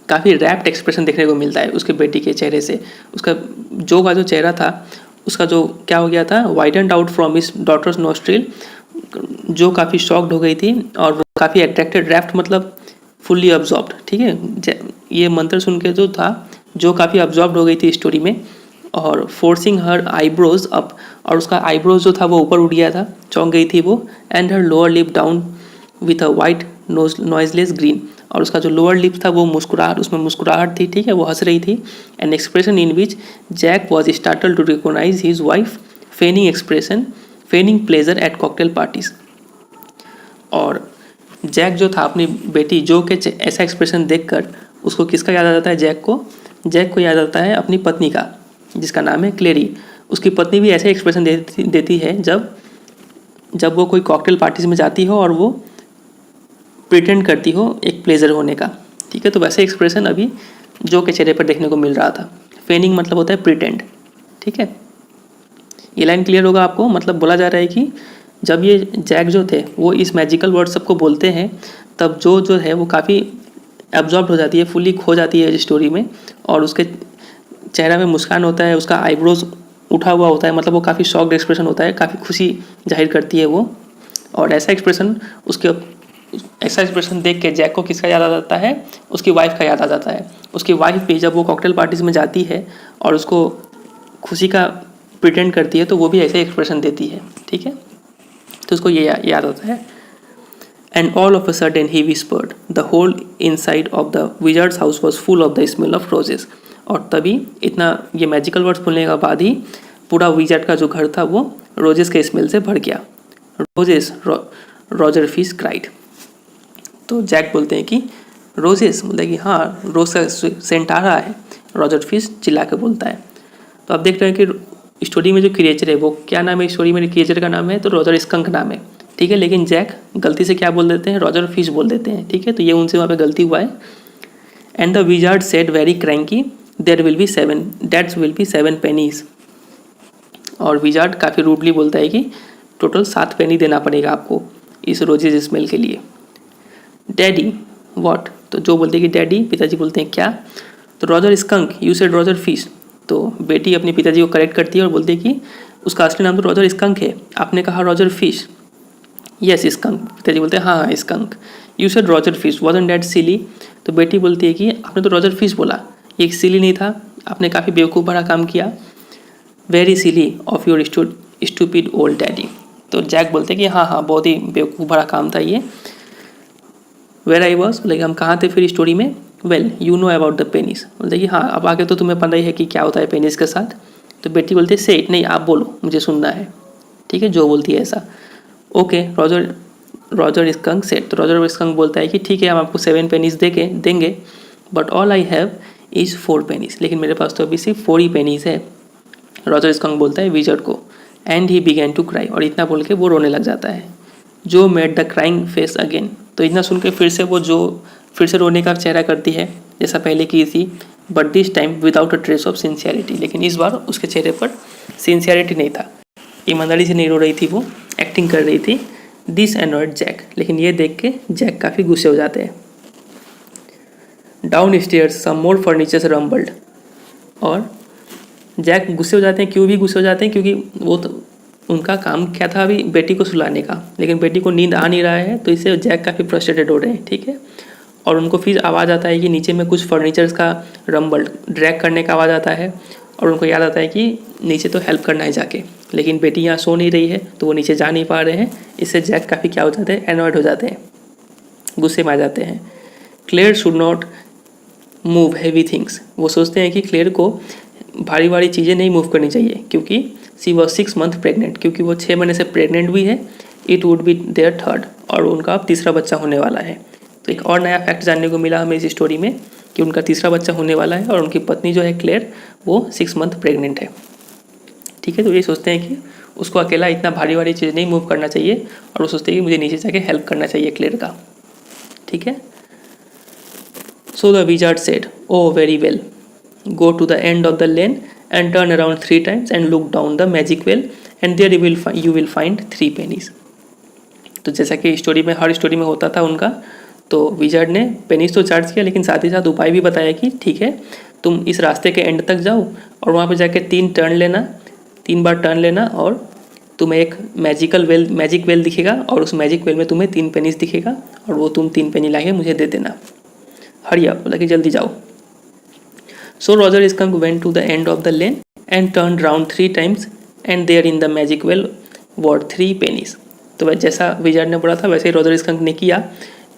Speaker 1: काफ़ी रैप्ड एक्सप्रेशन देखने को मिलता है उसके बेटी के चेहरे से। उसका जो चेहरा था उसका जो क्या हो गया था, widened out from his daughter's nostril, जो काफ़ी शॉक्ड हो गई थी और वो काफ़ी अट्रैक्टेड, रैप्ट मतलब फुल्ली अब्जॉर्ब्ड, ठीक है। ये मंत्र सुन के जो था जो काफ़ी अब्जॉर्ब्ड हो गई थी स्टोरी में, और फोर्सिंग हर आईब्रोज अप, और उसका आईब्रोज जो था वो ऊपर उठ गया था, चौंक गई थी वो, and her lower lip down with a white noiseless green, और उसका जो लोअर लिप था वो मुस्कुराहट, उसमें मुस्कुराहट थी, ठीक है, वो हंस रही थी। An expression in which Jack was startle to recognise his wife, feigning pleasure at cocktail parties. और जैक जो था अपनी बेटी जो के ऐसा एक्सप्रेशन देखकर उसको किसका याद आ जाता है, जैक को याद आता है अपनी पत्नी का, जिसका नाम है क्लेरी। उसकी पत्नी भी ऐसे एक्सप्रेशन देती है जब वो कोई कॉकटेल पार्टीज में जाती हो और वो प्रिटेंड करती हो एक प्लेजर होने का, ठीक है। तो वैसे एक्सप्रेशन अभी जो के चेहरे पर देखने को मिल रहा था। फेनिंग मतलब होता है प्रिटेंड, ठीक है। ये लाइन क्लियर होगा आपको, मतलब बोला जा रहा है कि जब ये जैक जो थे वो इस मैजिकल वर्ड सबको बोलते हैं तब जो है वो काफ़ी एब्जॉर्ब हो जाती है, फुल्ली खो जाती है स्टोरी में, और उसके चेहरा में मुस्कान होता है, उसका आईब्रोज उठा हुआ होता है, मतलब वो काफ़ी शॉक्ड एक्सप्रेशन होता है, काफ़ी खुशी जाहिर करती है वो। और ऐसा एक्सप्रेशन देख के जैक को किसका याद आ जाता है, उसकी वाइफ का याद आ जाता है। उसकी वाइफ भी जब वो कॉकटेल पार्टीज में जाती है और उसको खुशी का प्रिटेंड करती है तो वो भी ऐसे एक्सप्रेशन देती है, ठीक है। तो उसको ये याद आता है। And all of a sudden he whispered the whole inside of the wizard's house was full of the smell of roses. और तभी इतना ये मैजिकल वर्ड्स बोलने के बाद ही पूरा विजार्ड का जो घर था वो रोजेस के स्मेल से भर गया। Roses, Roger fish cried. तो जैक बोलते हैं कि रोजेस, बोलते कि हाँ रोज का सेंट आ रहा है, रॉजर फिश चिल्ला के बोलता है। तो आप देख रहे हैं कि स्टोरी में जो क्रिएचर है वो क्या नाम है, स्टोरी में क्रिएचर का नाम है तो रॉजर स्कंक नाम है, ठीक है। लेकिन जैक गलती से क्या बोल देते हैं, रॉजर फिश बोल देते हैं, ठीक है। तो ये उनसे वहाँ पे गलती हुआ है। And the wizard said very cranky that will be 7 pennies. और विजार्ड काफ़ी रूडली बोलता है कि टोटल 7 पेनी देना पड़ेगा आपको इस रोजेज स्मेल के लिए। डैडी व्हाट, तो जो बोलते हैं कि डैडी, पिताजी बोलते हैं क्या, तो Roger skunk you said Roger fish. तो बेटी अपने पिताजी को करेक्ट करती है और बोलती है कि उसका असली नाम तो रॉजर स्कंक है, आपने कहा रॉजर फिश। यस स्कंक, पिताजी बोलते हैं हाँ skunk. You said Roger fish wasn't that silly, तो बेटी बोलती है कि आपने तो रॉजर फिश बोला, ये सिली नहीं था, आपने काफ़ी बेवकूफ़ भरा काम किया। Very silly of your stupid old daddy. तो जैक बोलते हैं कि हाँ बहुत ही बेवकूफ़ भरा काम था ये। वेर आई वॉज, लाइक हम कहाँ थे फिर स्टोरी में, well you know about the penis, बोलते कि हाँ अब आगे तो तुम्हें पता ही है कि क्या होता है पेनिस के साथ। तो बेटी बोलती है से इट, नहीं आप बोलो मुझे सुनना है, ठीक है, जो बोलती है ऐसा। ओके रॉजर स्कंक सेट, तो रॉजर स्कंक बोलता है कि ठीक है हम आपको 7 पेनिस देंगे, but all I have is 4 pennies, लेकिन मेरे पास तो अभी सिर्फ 4 ही पेनिस है, रॉजर स्कंक बोलता है विजर्ड को। And he began to cry, और इतना बोल के वो रोने लग जाता है। जो made the crying face again, तो इतना सुन के फिर से रोने का चेहरा करती है जैसा पहले की थी, but this time without a trace of sincerity, लेकिन इस बार उसके चेहरे पर सिंसियरिटी नहीं था, ईमानदारी से नहीं रो रही थी, वो एक्टिंग कर रही थी। दिस एनॉयड जैक, लेकिन ये देख के जैक काफ़ी गुस्से हो जाते हैं। डाउन स्टेयर्स सम मोर फर्नीचर्स रम्बल्ड, और जैक गुस्से हो जाते हैं। क्यों भी गुस्से हो जाते हैं, क्योंकि वो तो उनका काम क्या था अभी बेटी को सुलाने का, लेकिन बेटी को नींद आ नहीं रहा है, तो इससे जैक काफ़ी फ्रस्ट्रेटेड हो रहे हैं, ठीक है। और उनको फिर आवाज़ आता है कि नीचे में कुछ फर्नीचर्स का रम्बल ड्रैग करने का आवाज़ आता है, और उनको याद आता है कि नीचे तो हेल्प करना है जाके, लेकिन बेटी यहाँ सो नहीं रही है तो वो नीचे जा नहीं पा रहे हैं। इससे जैक काफ़ी क्या हो जाते हैं, एनॉयड हो जाते हैं, गुस्से में आ जाते हैं। Claire should not move heavy things, वो सोचते हैं कि क्लेयर को भारी भारी चीज़ें नहीं मूव करनी चाहिए, क्योंकि सी वॉज 6 मंथ प्रेग्नेंट, क्योंकि वो 6 महीने से प्रेग्नेंट भी है। It would be there 3rd, और उनका अब 3रा बच्चा होने वाला है। तो एक और नया फैक्ट जानने को मिला हमें इस स्टोरी में कि उनका 3रा बच्चा होने वाला है, और उनकी पत्नी जो है क्लेयर वो 6 मंथ प्रेग्नेंट है, ठीक है। तो ये सोचते हैं कि उसको अकेला इतना भारी भारी चीज़ नहीं मूव करना चाहिए और वो सोचती है कि मुझे नीचे जाके हेल्प करना चाहिए क्लेयर का, ठीक है। So the wizard said, oh very well, go to the end of the lane and turn around 3 times and look down the magic well and there you will find 3 pennies। तो जैसा कि story में, हर story में होता था उनका, तो wizard ने पेनीज तो चार्ज किया लेकिन साथ ही साथ उपाय भी बताया कि ठीक है, तुम इस रास्ते के एंड तक जाओ और वहाँ पे जाके 3 बार टर्न लेना और तुम्हें एक मैजिक वेल दिखेगा और उस मैजिक वेल में तुम्हें 3 pennies दिखेगा और वो तुम 3 penny लाके मुझे दे देना। हरी आप, बोला कि जल्दी जाओ। So Roger skunk went to the end of the lane and turn round 3 times and there in the magic well were 3 pennies। तो जैसा विजार्ड ने बोला था वैसे ही रॉजर स्कंक ने किया,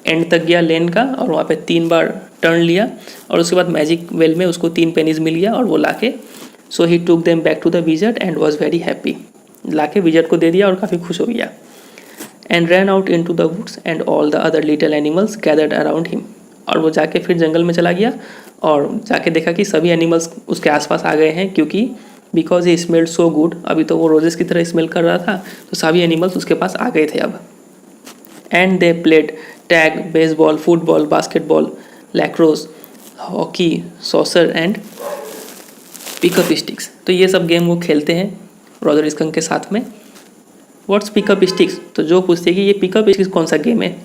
Speaker 1: एंड तक गया लेन का और वहाँ पे 3 बार टर्न लिया और उसके बाद मैजिक वेल में उसको 3 pennies मिल गया और वो लाके, so he took them back to the wizard and was very happy. लाके विजार्ड को दे दिया और काफ़ी खुश हो गया। And ran out into the woods and all the other little animals gathered around him. और वो जाके फिर जंगल में चला गया और जाके देखा कि सभी एनिमल्स उसके आसपास आ गए हैं, क्योंकि because he smelled so good, अभी तो वो रोजेस की तरह स्मेल कर रहा था, तो सभी एनिमल्स उसके पास आ गए थे अब। And they played tag, baseball, football, basketball, lacrosse, hockey, saucer and pickup sticks. तो ये सब गेम वो खेलते हैं रॉजर स्कंक के साथ में। What's pickup sticks? तो जो पूछते हैं कि ये पिकअप स्टिक्स कौन सा गेम है।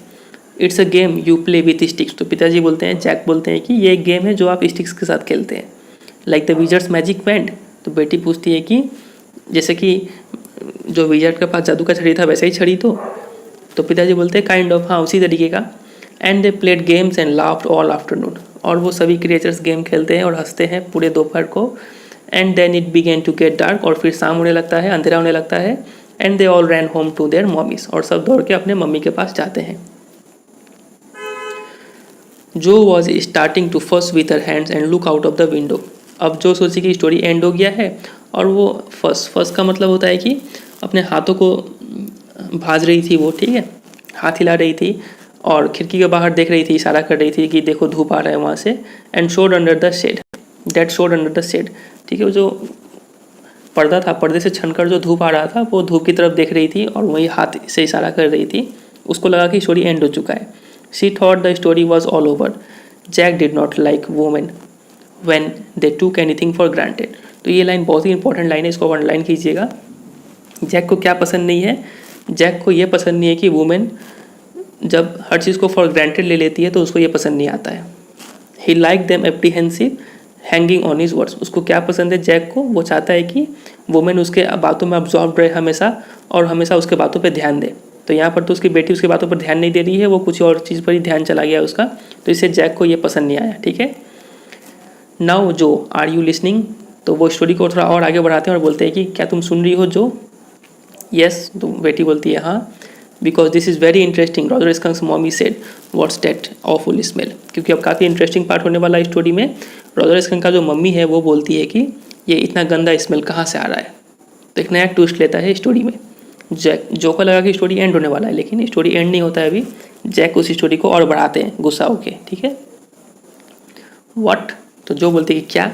Speaker 1: It's a game you play with sticks. तो पिताजी बोलते हैं, जैक बोलते हैं कि ये एक गेम है जो आप स्टिक्स के साथ खेलते हैं। Like the Wizards magic band. तो बेटी पूछती है कि जैसे कि जो विजार्ड के पास जादू का छड़ी था वैसे ही छड़ी तो पिताजी बोलते हैं काइंड ऑफ, हाँ उसी तरीके का। And they played games and laughed all afternoon. और वो सभी क्रिएचर्स गेम खेलते हैं और हंसते हैं पूरे दोपहर को। And then it began to get dark. और फिर शाम होने लगता है, अंधेरा होने लगता है। And they all ran home to their mommies. और सब दौड़ के अपने मम्मी के पास जाते हैं। Jo was starting to first with her hands and look out of the window. अब जो सोची कि स्टोरी एंड हो गया है और वो फर्स्ट का मतलब होता है कि अपने हाथों को भाज रही थी वो, ठीक है, हाथ हिला रही थी और खिड़की के बाहर देख रही थी, इशारा कर रही थी कि देखो धूप आ रहा है वहाँ से। And showed under the shade, that showed under the shade, ठीक है, वो जो पर्दा था, पर्दे से छनकर जो धूप आ रहा था वो धूप की तरफ देख रही थी और वही हाथ से इशारा कर रही थी। उसको लगा कि स्टोरी एंड हो चुका है। She thought the story was all over. Jack did not like women when they took anything for granted. तो ये लाइन बहुत ही इंपॉर्टेंट लाइन है, इसको अंडरलाइन कीजिएगा। जैक को क्या पसंद नहीं है? जैक को ये पसंद नहीं है कि वुमेन जब हर चीज़ को फॉर ग्रांटेड ले लेती है तो उसको ये पसंद नहीं आता है। He like them apprehensive hanging on his words. उसको क्या पसंद है जैक को? वो चाहता है कि वुमेन उसके बातों में अब्जॉर्ब रहे हमेशा और हमेशा उसके बातों पे ध्यान दे। तो यहाँ पर तो उसकी बेटी उसकी बातों पर ध्यान नहीं दे रही है, वो कुछ और चीज़ पर ही ध्यान चला गया उसका, तो इससे जैक को ये पसंद नहीं आया, ठीक है। नाउ जो, आर यू लिसनिंग? तो वो स्टोरी को थोड़ा और आगे बढ़ाते हैं और बोलते हैं कि क्या तुम सुन रही हो जो? यस, तो बेटी बोलती है हाँ। Because this is very interesting, Roger Skunk's mommy said, what's that awful smell. क्योंकि अब काफ़ी इंटरेस्टिंग पार्ट होने वाला है स्टोरी में। रॉजर स्कंक का जो मम्मी है वो बोलती है कि ये इतना गंदा स्मेल कहाँ से आ रहा है। तो एक नया ट्विस्ट लेता है स्टोरी में। जैक जो को लगा कि स्टोरी एंड होने वाला है, लेकिन स्टोरी एंड नहीं होता है अभी। जैक उस स्टोरी को और बढ़ाते हैं गुस्सा होके, ठीक है। व्हाट? तो जो बोलती है कि क्या?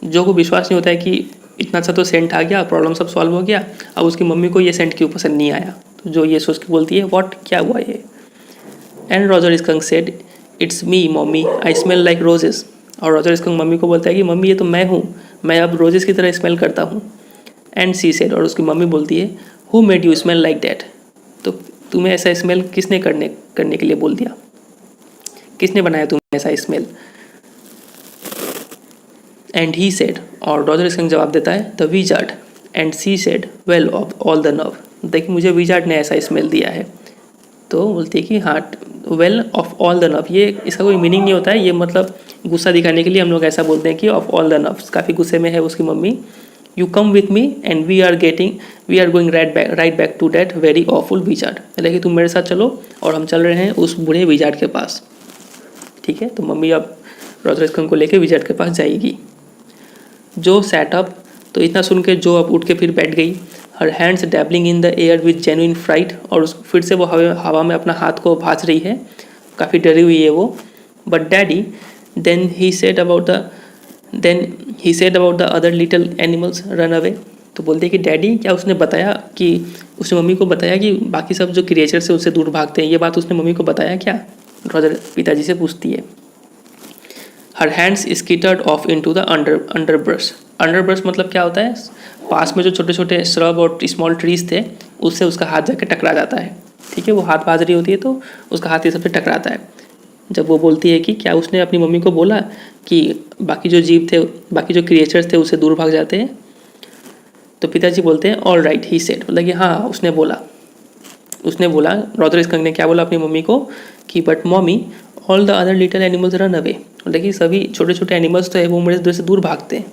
Speaker 1: जो को विश्वास नहीं होता है कि इतना सा तो सेंट आ गया, प्रॉब्लम सब सॉल्व हो गया, अब उसकी मम्मी को ये सेंट क्यों पसंद नहीं आया। तो जो ये सोच के बोलती है व्हाट, क्या हुआ ये। And Roger skunk said, it's me mummy, I smell like roses. और रॉजर स्कंक मम्मी को बोलता है कि मम्मी ये तो मैं हूँ, मैं अब रोजेस की तरह स्मेल करता हूँ। एंड सी सेड, और उसकी मम्मी बोलती है, who made you smell like that? तो तुम्हें ऐसा स्मेल किसने करने के लिए बोल दिया, किसने बनाया तुम्हें ऐसा स्मेल। एंड ही सेड, और रॉजर स्कंक जवाब देता है, the wizard. And she said, well of all the nerve. देखिए मुझे विजार्ड ने ऐसा स्मेल दिया है। तो बोलती है कि हाँ, well of all the nerve, ये इसका कोई मीनिंग नहीं होता है, ये मतलब गुस्सा दिखाने के लिए हम लोग ऐसा बोलते हैं कि ऑफ ऑल द नर्व्स। काफ़ी गुस्से में है उसकी mummy. You come with me and we are going right back to that very awful wizard. मतलब कि तुम मेरे साथ चलो और हम चल रहे हैं उस बुरे विजार्ड के पास, ठीक है। तो मम्मी अब रॉजर स्कंक को लेके विजार्ड के पास जाएगी। जो सैट अप, तो इतना सुन के जो अब उठ के फिर बैठ गई। Her hands dabbling in the air with genuine fright, और फिर से वो हवा में अपना हाथ को भाज रही है, काफ़ी डरी हुई है वो। But Daddy, then he said about the other little animals run away. तो बोलते हैं कि डैडी क्या उसने बताया कि उसने मम्मी को बताया कि बाकी सब जो क्रिएचर्स है उससे दूर भागते हैं, ये बात उसने मम्मी को बताया क्या? रॉजर पिताजी से पूछती है। Her hands skittered off into the underbrush. Underbrush मतलब क्या होता है? पास में जो छोटे छोटे श्रब और स्मॉल ट्रीज थे उससे उसका हाथ जाके टकरा जाता है। ठीक है, वो हाथ भाज रही होती है तो उसका हाथ ये सबसे टकराता है। जब वो बोलती है कि क्या उसने अपनी मम्मी को बोला कि बाकी जो जीव थे, बाकी जो क्रिएचर्स थे उससे दूर भाग जाते हैं, तो पिताजी बोलते हैं ऑल राइट ही सेड, मतलब कि हाँ उसने बोला रॉजर स्कंक ने क्या बोला अपनी मम्मी को कि but mummy all the other little animals run away, मतलब कि सभी छोटे छोटे एनिमल्स तो है वो मेरे से दूर भागते हैं।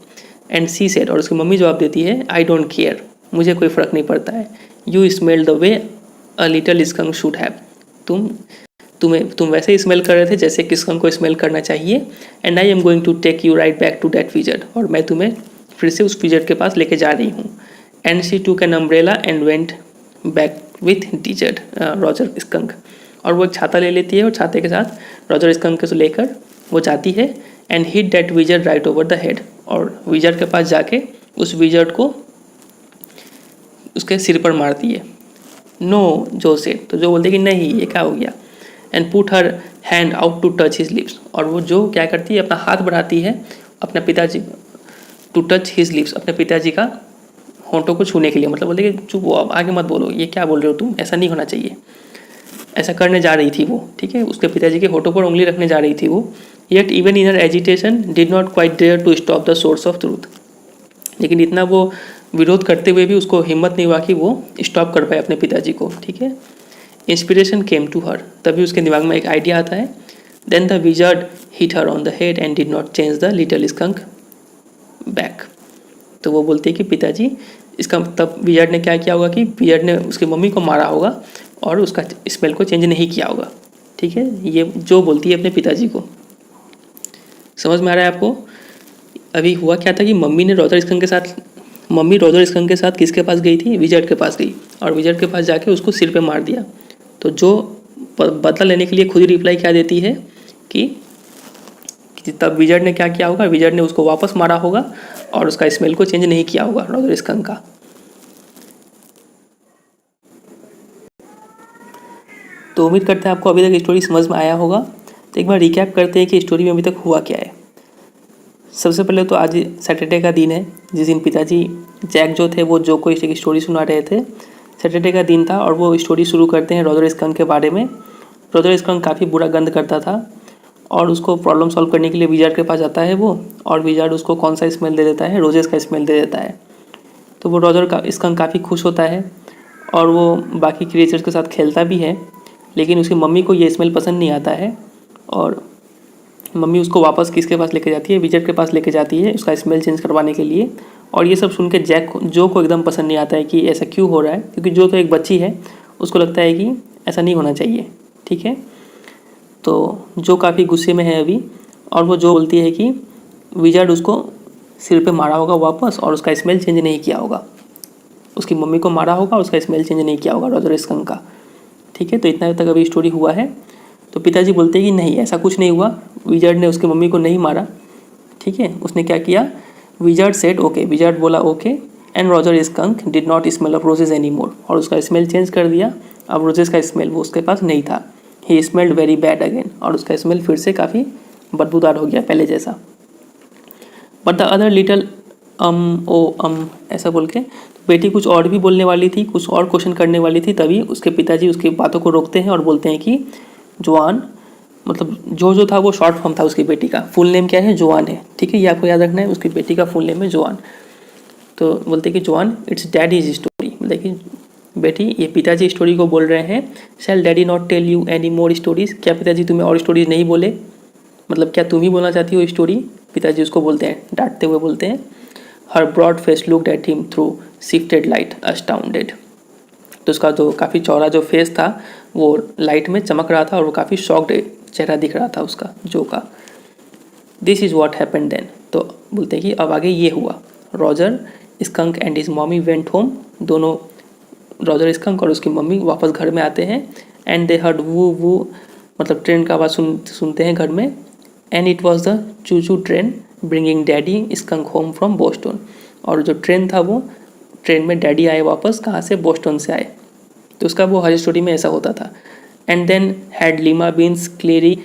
Speaker 1: एंड सी सेड, और उसकी मम्मी जवाब देती है आई डोंट केयर, मुझे कोई फ़र्क नहीं पड़ता है। You smell the way a little skunk should have, तुम वैसे ही स्मेल कर रहे थे जैसे कि स्कंक को स्मेल करना चाहिए। And I am going to take you right back to that wizard, और मैं तुम्हें फिर से उस विजर्ड के पास लेके जा रही हूँ। And she took an umbrella and went back with the wizard Roger Skunk, और वो एक छाता ले लेती है और छाते के साथ रॉजर स्कंक को लेकर वो जाती है। And hit that wizard right over the head, और विजर्ड के पास जाके उस विजर्ड को उसके सिर पर मारती है। नो जो से, तो जो बोलते कि नहीं ये क्या हो गया। And put her hand out to touch his lips, और वो जो क्या करती है अपना हाथ बढ़ाती है अपने पिताजी टू टच हिज लिप्स, अपने पिताजी का होंठों को छूने के लिए, मतलब बोलते कि चुप हो अब आगे मत बोलो, ये क्या बोल रहे हो तुम, ऐसा नहीं होना चाहिए। ऐसा करने जा रही थी वो, ठीक है, उसके पिताजी के होठों पर उंगली रखने जा रही थी वो। Yet even in her agitation did not quite dare to stop the source of truth, लेकिन इतना वो विरोध करते हुए भी उसको हिम्मत नहीं हुआ कि वो स्टॉप कर पाए अपने पिताजी को। ठीक है, इंस्पिरेशन केम टू हर, तभी उसके दिमाग में एक आइडिया आता है। Then the wizard hit her on the head and did not change the little skunk back. तो वो बोलती है कि पिताजी, इसका तब विजर्ड ने क्या किया होगा कि विजर्ड ने उसकी मम्मी को मारा होगा और उसका स्मेल को चेंज नहीं किया होगा। ठीक है, ये जो बोलती है अपने पिताजी को। समझ में आ रहा है आपको? अभी हुआ क्या था कि मम्मी रॉजर स्कंक के साथ किसके पास गई थी? विजर्ड के पास गई, और विजर्ड के पास जाके उसको सिर पे मार दिया। तो जो बदला लेने के लिए खुद ही रिप्लाई क्या देती है कि तब विजर्ड ने क्या किया होगा, विजर्ड ने उसको वापस मारा होगा और उसका स्मेल को चेंज नहीं किया होगा रॉजर स्कंक का। तो उम्मीद करते हैं आपको अभी तक स्टोरी समझ में आया होगा। तो एक बार रिकैप करते हैं कि स्टोरी में अभी तक हुआ क्या है। सबसे पहले तो आज सैटरडे का दिन है, जिस दिन पिताजी जैक जो थे वो जो को एक स्टोरी सुना रहे थे। सैटरडे का दिन था और वो स्टोरी शुरू करते हैं रॉजर स्कंक के बारे में। रॉजर स्कंक काफ़ी बुरा गंध करता था और उसको प्रॉब्लम सॉल्व करने के लिए विजार्ड के पास जाता है वो, और विजार्ड उसको कौन सा स्मेल दे देता है? रोजेस का स्मेल दे देता है। तो वो रॉजर का स्कंक काफ़ी खुश होता है और वो बाकी क्रिएचर्स के साथ खेलता भी है, लेकिन उसकी मम्मी को ये स्मेल पसंद नहीं आता है और मम्मी उसको वापस किसके पास लेके जाती है? विजर्ड के पास लेके जाती है उसका स्मेल चेंज करवाने के लिए। और ये सब सुन के जो को एकदम पसंद नहीं आता है कि ऐसा क्यों हो रहा है, क्योंकि जो तो एक बच्ची है, उसको लगता है कि ऐसा नहीं होना चाहिए। ठीक है, तो जो काफ़ी गुस्से में है अभी, और वो जो बोलती है कि विजर्ड उसको सिर पे मारा होगा वापस और उसका स्मेल चेंज नहीं किया होगा, उसकी मम्मी को मारा होगा और उसका स्मेल चेंज नहीं किया होगा रॉजर स्कंक का। ठीक है, तो इतना तक अभी स्टोरी हुआ है। तो पिताजी बोलते हैं कि नहीं ऐसा कुछ नहीं हुआ, विजर्ड ने उसकी मम्मी को नहीं मारा। ठीक है, उसने क्या किया? विजर्ड सेड ओके, विजर्ड बोला okay, and Roger skunk did not smell of roses any more, और उसका स्मेल चेंज कर दिया। अब रोजेज का स्मेल वो उसके पास नहीं था। ही स्मेल्ड वेरी बैड अगेन, और उसका स्मेल फिर से काफ़ी बदबूदार हो गया पहले जैसा। बट द अदर लिटल ऐसा बोल के बेटी कुछ और भी बोलने वाली थी, कुछ और क्वेश्चन करने वाली थी, तभी उसके पिताजी उसकी बातों को रोकते हैं और बोलते हैं कि जोआन, मतलब जो था वो शॉर्ट फॉर्म था उसकी बेटी का, फुल नेम क्या है? जोआन है। ठीक है, ये आपको याद रखना है, उसकी बेटी का फुल नेम है जोआन। तो बोलते कि जोआन इट्स डैडीज स्टोरी, मतलब कि बेटी ये पिताजी स्टोरी को बोल रहे हैं। Shall daddy not tell you any more stories, क्या पिताजी तुम्हें और स्टोरीज नहीं बोले, मतलब क्या तुम ही बोलना चाहती हो स्टोरी? पिताजी उसको बोलते हैं, डांटते हुए बोलते हैं। Her broad face looked at him through shifted light astounded, तो उसका जो काफ़ी चौड़ा जो फेस था वो लाइट में चमक रहा था और वो काफ़ी शॉक्ड चेहरा दिख रहा था उसका, जो का। This is what happened then, तो बोलते हैं कि अब आगे ये हुआ। Roger Skunk and his mummy went home, दोनों रॉजर स्कंक और उसकी मम्मी वापस घर में आते हैं। एंड दे हर्ड वू मतलब ट्रेन का आवाज़ सुनते हैं घर में। एंड इट वॉज द चू train bringing daddy skunk home from Boston, और जो ट्रेन था वो ट्रेन में डैडी आए वापस, कहाँ से, बोस्टन से आए। तो उसका वो हर स्टोरी में ऐसा होता था। And then had lima beans, celery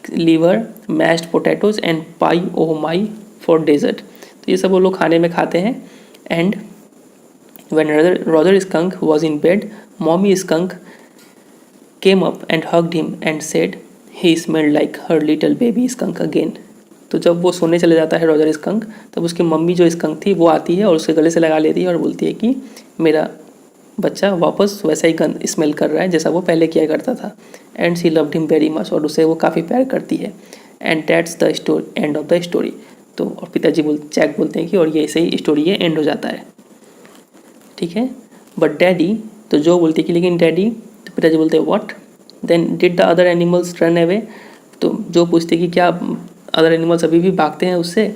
Speaker 1: liver, mashed potatoes and pie oh my for dessert. तो ये सब वो लोग खाने में खाते हैं। And when Roger Skunk was in bed, mommy Skunk came up and hugged him and said he smelled like her little baby skunk again. तो जब वो सोने चले जाता है रॉजर स्कंक, तब उसकी मम्मी जो स्कंक थी वो आती है और उसके गले से लगा लेती है और बोलती है कि मेरा बच्चा वापस वैसा ही गंद स्मेल कर रहा है जैसा वो पहले किया करता था। And she loved him very much, और उसे वो काफ़ी प्यार करती है। And that's the story, and of the story. तो और पिताजी जैक बोलते हैं कि और ये ऐसे ही स्टोरी ये एंड हो जाता है, ठीक है। बट डैडी, तो जो बोलती है कि लेकिन डैडी, तो पिताजी बोलते हैं what, then did the other animals run away. तो जो पूछते कि क्या अदर एनिमल्स अभी भी भागते हैं उससे।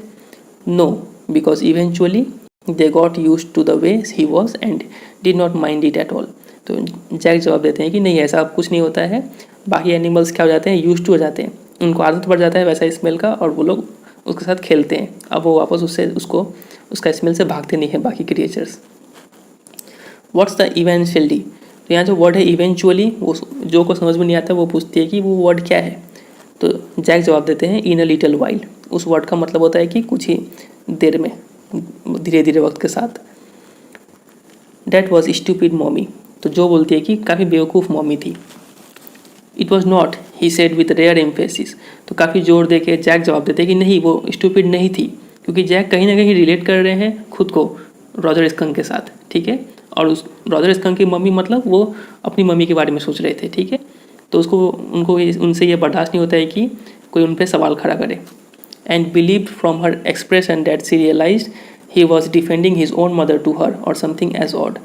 Speaker 1: No, because eventually they got use to the way he was and did not mind it at all. तो जैक जवाब देते हैं कि नहीं, ऐसा अब कुछ नहीं होता है। बाकी एनिमल्स क्या हो जाते हैं, यूज टू हो जाते हैं, उनको आदत पड़ जाता है वैसा स्मेल का, और वो लोग उसके साथ खेलते हैं। अब वो वापस उसका स्मेल से भागते नहीं हैं बाकी क्रिएचर्स। व्हाट्स द इवेंचुअली, तो यहाँ जो वर्ड है इवेंचुअली, वो जो को समझ में नहीं आता वो पूछती है कि वो वर्ड क्या है। तो जैक जवाब देते हैं इन अ लिटिल वाइल। उस वर्ड का मतलब होता है कि कुछ ही देर में, धीरे धीरे वक्त के साथ। डैट वॉज स्टूपिड मॉमी, तो जो बोलती है कि काफ़ी बेवकूफ़ मॉमी थी। It was not, he said with rare emphasis, तो काफ़ी जोर दे के जैक जवाब देते हैं कि नहीं, वो स्टूपिड नहीं थी, क्योंकि जैक कहीं ना कहीं रिलेट कर रहे हैं खुद को रॉजर स्कंक के साथ, ठीक है। और उस रॉजर स्कंक की मम्मी मतलब वो अपनी मम्मी के बारे में सोच रहे थे, ठीक है। तो उनको उनसे ये बर्दाश्त नहीं होता है कि कोई उन पर सवाल खड़ा करे। And believe from her expression that she realise he was defending his own mother to her or something as odd.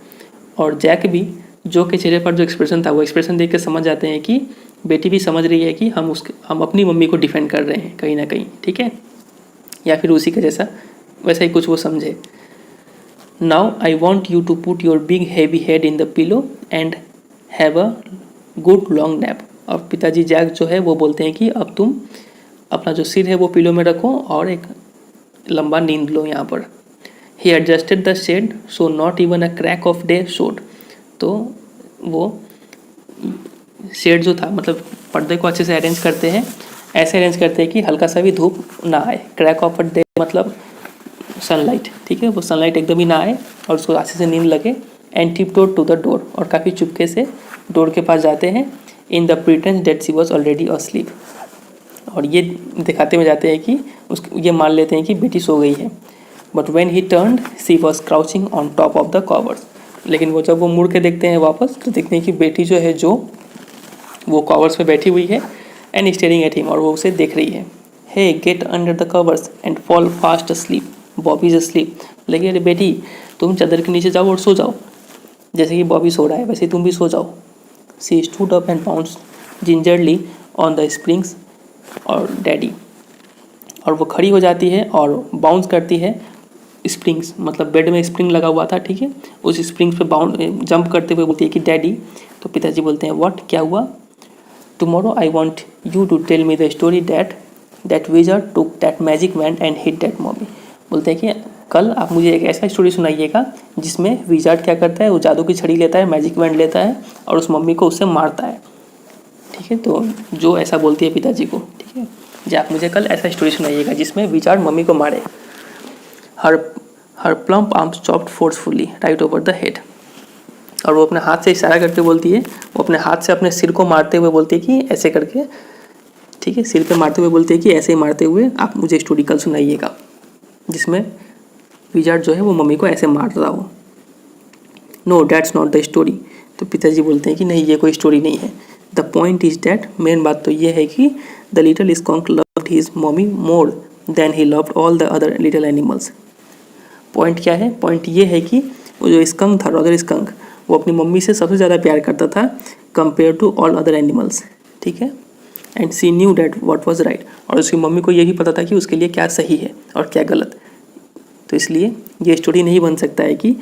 Speaker 1: और जैक भी, जो के चेहरे पर जो एक्सप्रेशन था वो एक्सप्रेशन देख के समझ जाते हैं कि बेटी भी समझ रही है कि हम अपनी मम्मी को डिफेंड कर रहे हैं कहीं ना कहीं, ठीक है, या फिर उसी का जैसा वैसा ही कुछ वो समझे। Now I want you to put your big heavy head in the pillow and have a good long nap. और पिताजी जैक जो है वो बोलते हैं कि अब तुम अपना जो सिर है वो पिलो में रखो और एक लंबा नींद लो यहाँ पर। He adjusted the shade so not even a crack of day showed. तो वो शेड जो था, मतलब पर्दे को अच्छे से अरेंज करते हैं, ऐसे अरेंज करते हैं कि हल्का सा भी धूप ना आए। क्रैक ऑफ डे मतलब सनलाइट, ठीक है, वो सनलाइट एकदम ही ना आए और उसको अच्छे से नींद लगे। एंड टिपटोड टू द डोर, और काफ़ी चुपके से डोर के पास जाते हैं। In the pretence that she was already asleep, और ये दिखाते हुए जाते हैं कि ये मान लेते हैं कि बेटी सो गई है। But when he turned she was crouching on top of the covers. लेकिन वो जब वो मुड़ के देखते हैं वापस, तो देखते हैं कि बेटी जो है वो कवर्स पे बैठी हुई है एंड स्टेयरिंग एट हिम, और वो उसे देख रही है। Hey get under the covers and fall fast asleep, Bobby is asleep. लेकिन अरे बेटी, तुम चादर के नीचे जाओ और सो जाओ, जैसे कि बॉबी सो रहा है वैसे तुम भी सो जाओ। She stood up and bounced gingerly on the springs और डैडी, और वो खड़ी हो जाती है और बाउंस करती है स्प्रिंग्स, मतलब बेड में स्प्रिंग लगा हुआ था, ठीक है, उस स्प्रिंग्स पे जंप करते हुए बोलती है कि डैडी। तो पिताजी बोलते हैं व्हाट, क्या हुआ। Tomorrow I want you to tell me the story that wizard took that magic wand and hit that mommy. बोलते हैं कि कल आप मुझे एक ऐसा स्टोरी सुनाइएगा जिसमें विजर्ड क्या करता है, वो जादू की छड़ी लेता है, मैजिक वैंड लेता है और उस मम्मी को उससे मारता है, ठीक है। तो जो ऐसा बोलती है पिताजी को, ठीक है, जी आप मुझे कल ऐसा स्टोरी सुनाइएगा जिसमें विजर्ड मम्मी को मारे। Her plump arms chopped forcefully right over the head, और वो अपने हाथ से इशारा करके बोलती है, वो अपने हाथ से अपने सिर को मारते हुए बोलती है कि ऐसे करके, ठीक है, सिर पे मारते हुए बोलती है कि ऐसे ही मारते हुए आप मुझे स्टोरी कल सुनाइएगा जिसमें विजर्ड जो है वो मम्मी को ऐसे मार रहा हो। No that's not the story. तो पिताजी बोलते हैं कि नहीं, ये कोई स्टोरी नहीं है। द पॉइंट इज दैट, मेन बात तो ये है कि the little skunk loved his mommy more than he loved all the other little animals. Point क्या है, पॉइंट ये है कि वो जो स्कंक था, रॉजर स्कंक, वो अपनी मम्मी से सबसे ज़्यादा प्यार करता था compare to all other animals, ठीक है। And she knew that what was right, और उसकी मम्मी को यही पता था कि उसके लिए क्या सही है और क्या गलत। तो इसलिए ये स्टोरी नहीं बन सकता है कि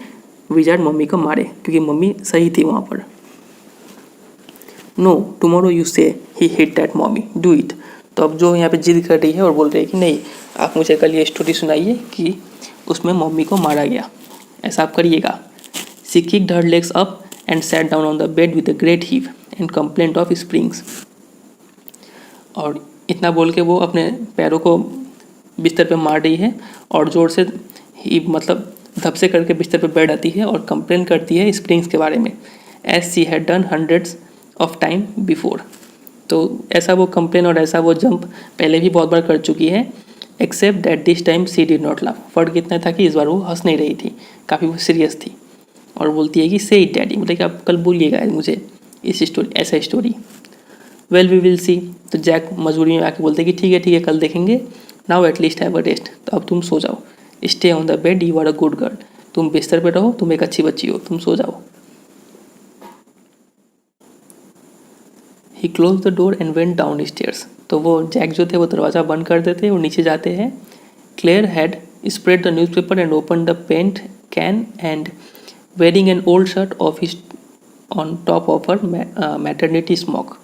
Speaker 1: विजर्ड मम्मी को मारे, क्योंकि मम्मी सही थी वहाँ पर। No tomorrow you say he hit that mommy, do it. तो अब जो यहाँ पे जिद कर रही है और बोल रही है कि नहीं, आप मुझे कल ये स्टोरी सुनाइए कि उसमें मम्मी को मारा गया, ऐसा आप करिएगा। She kicked her legs up and sat down on the bed with a great heave and complained of springs. और इतना बोल के वो अपने पैरों को बिस्तर पे मार रही है और ज़ोर से ही मतलब धपसे करके बिस्तर पे बैठ आती है और कंप्लेन करती है स्प्रिंग्स के बारे में, as she had done hundreds of time before. तो ऐसा वो कंप्लेन और ऐसा वो जंप पहले भी बहुत बार कर चुकी है, except that this time she did not laugh. फर्क इतना था कि इस बार वो हंस नहीं रही थी, काफ़ी वो सीरियस थी और बोलती है कि से इट डैडी, मतलब कि आप कल बोलिएगा मुझे इस स्टोरी, ऐसा story. Well we will see. तो जैक मजबूरी में आके बोलते हैं कि ठीक है कल देखेंगे। Now at least have a rest, तो अब तुम सो जाओ। Stay on the bed, you are a good girl. तुम बिस्तर पे रहो, तुम एक अच्छी बच्ची हो, तुम सो जाओ। He close the door and went downstairs. तो वो जैक जो थे वो दरवाज़ा बंद कर देते और नीचे जाते हैं। Claire had spread the newspaper and open the paint can and wearing an old shirt of his on top of her maternity smock.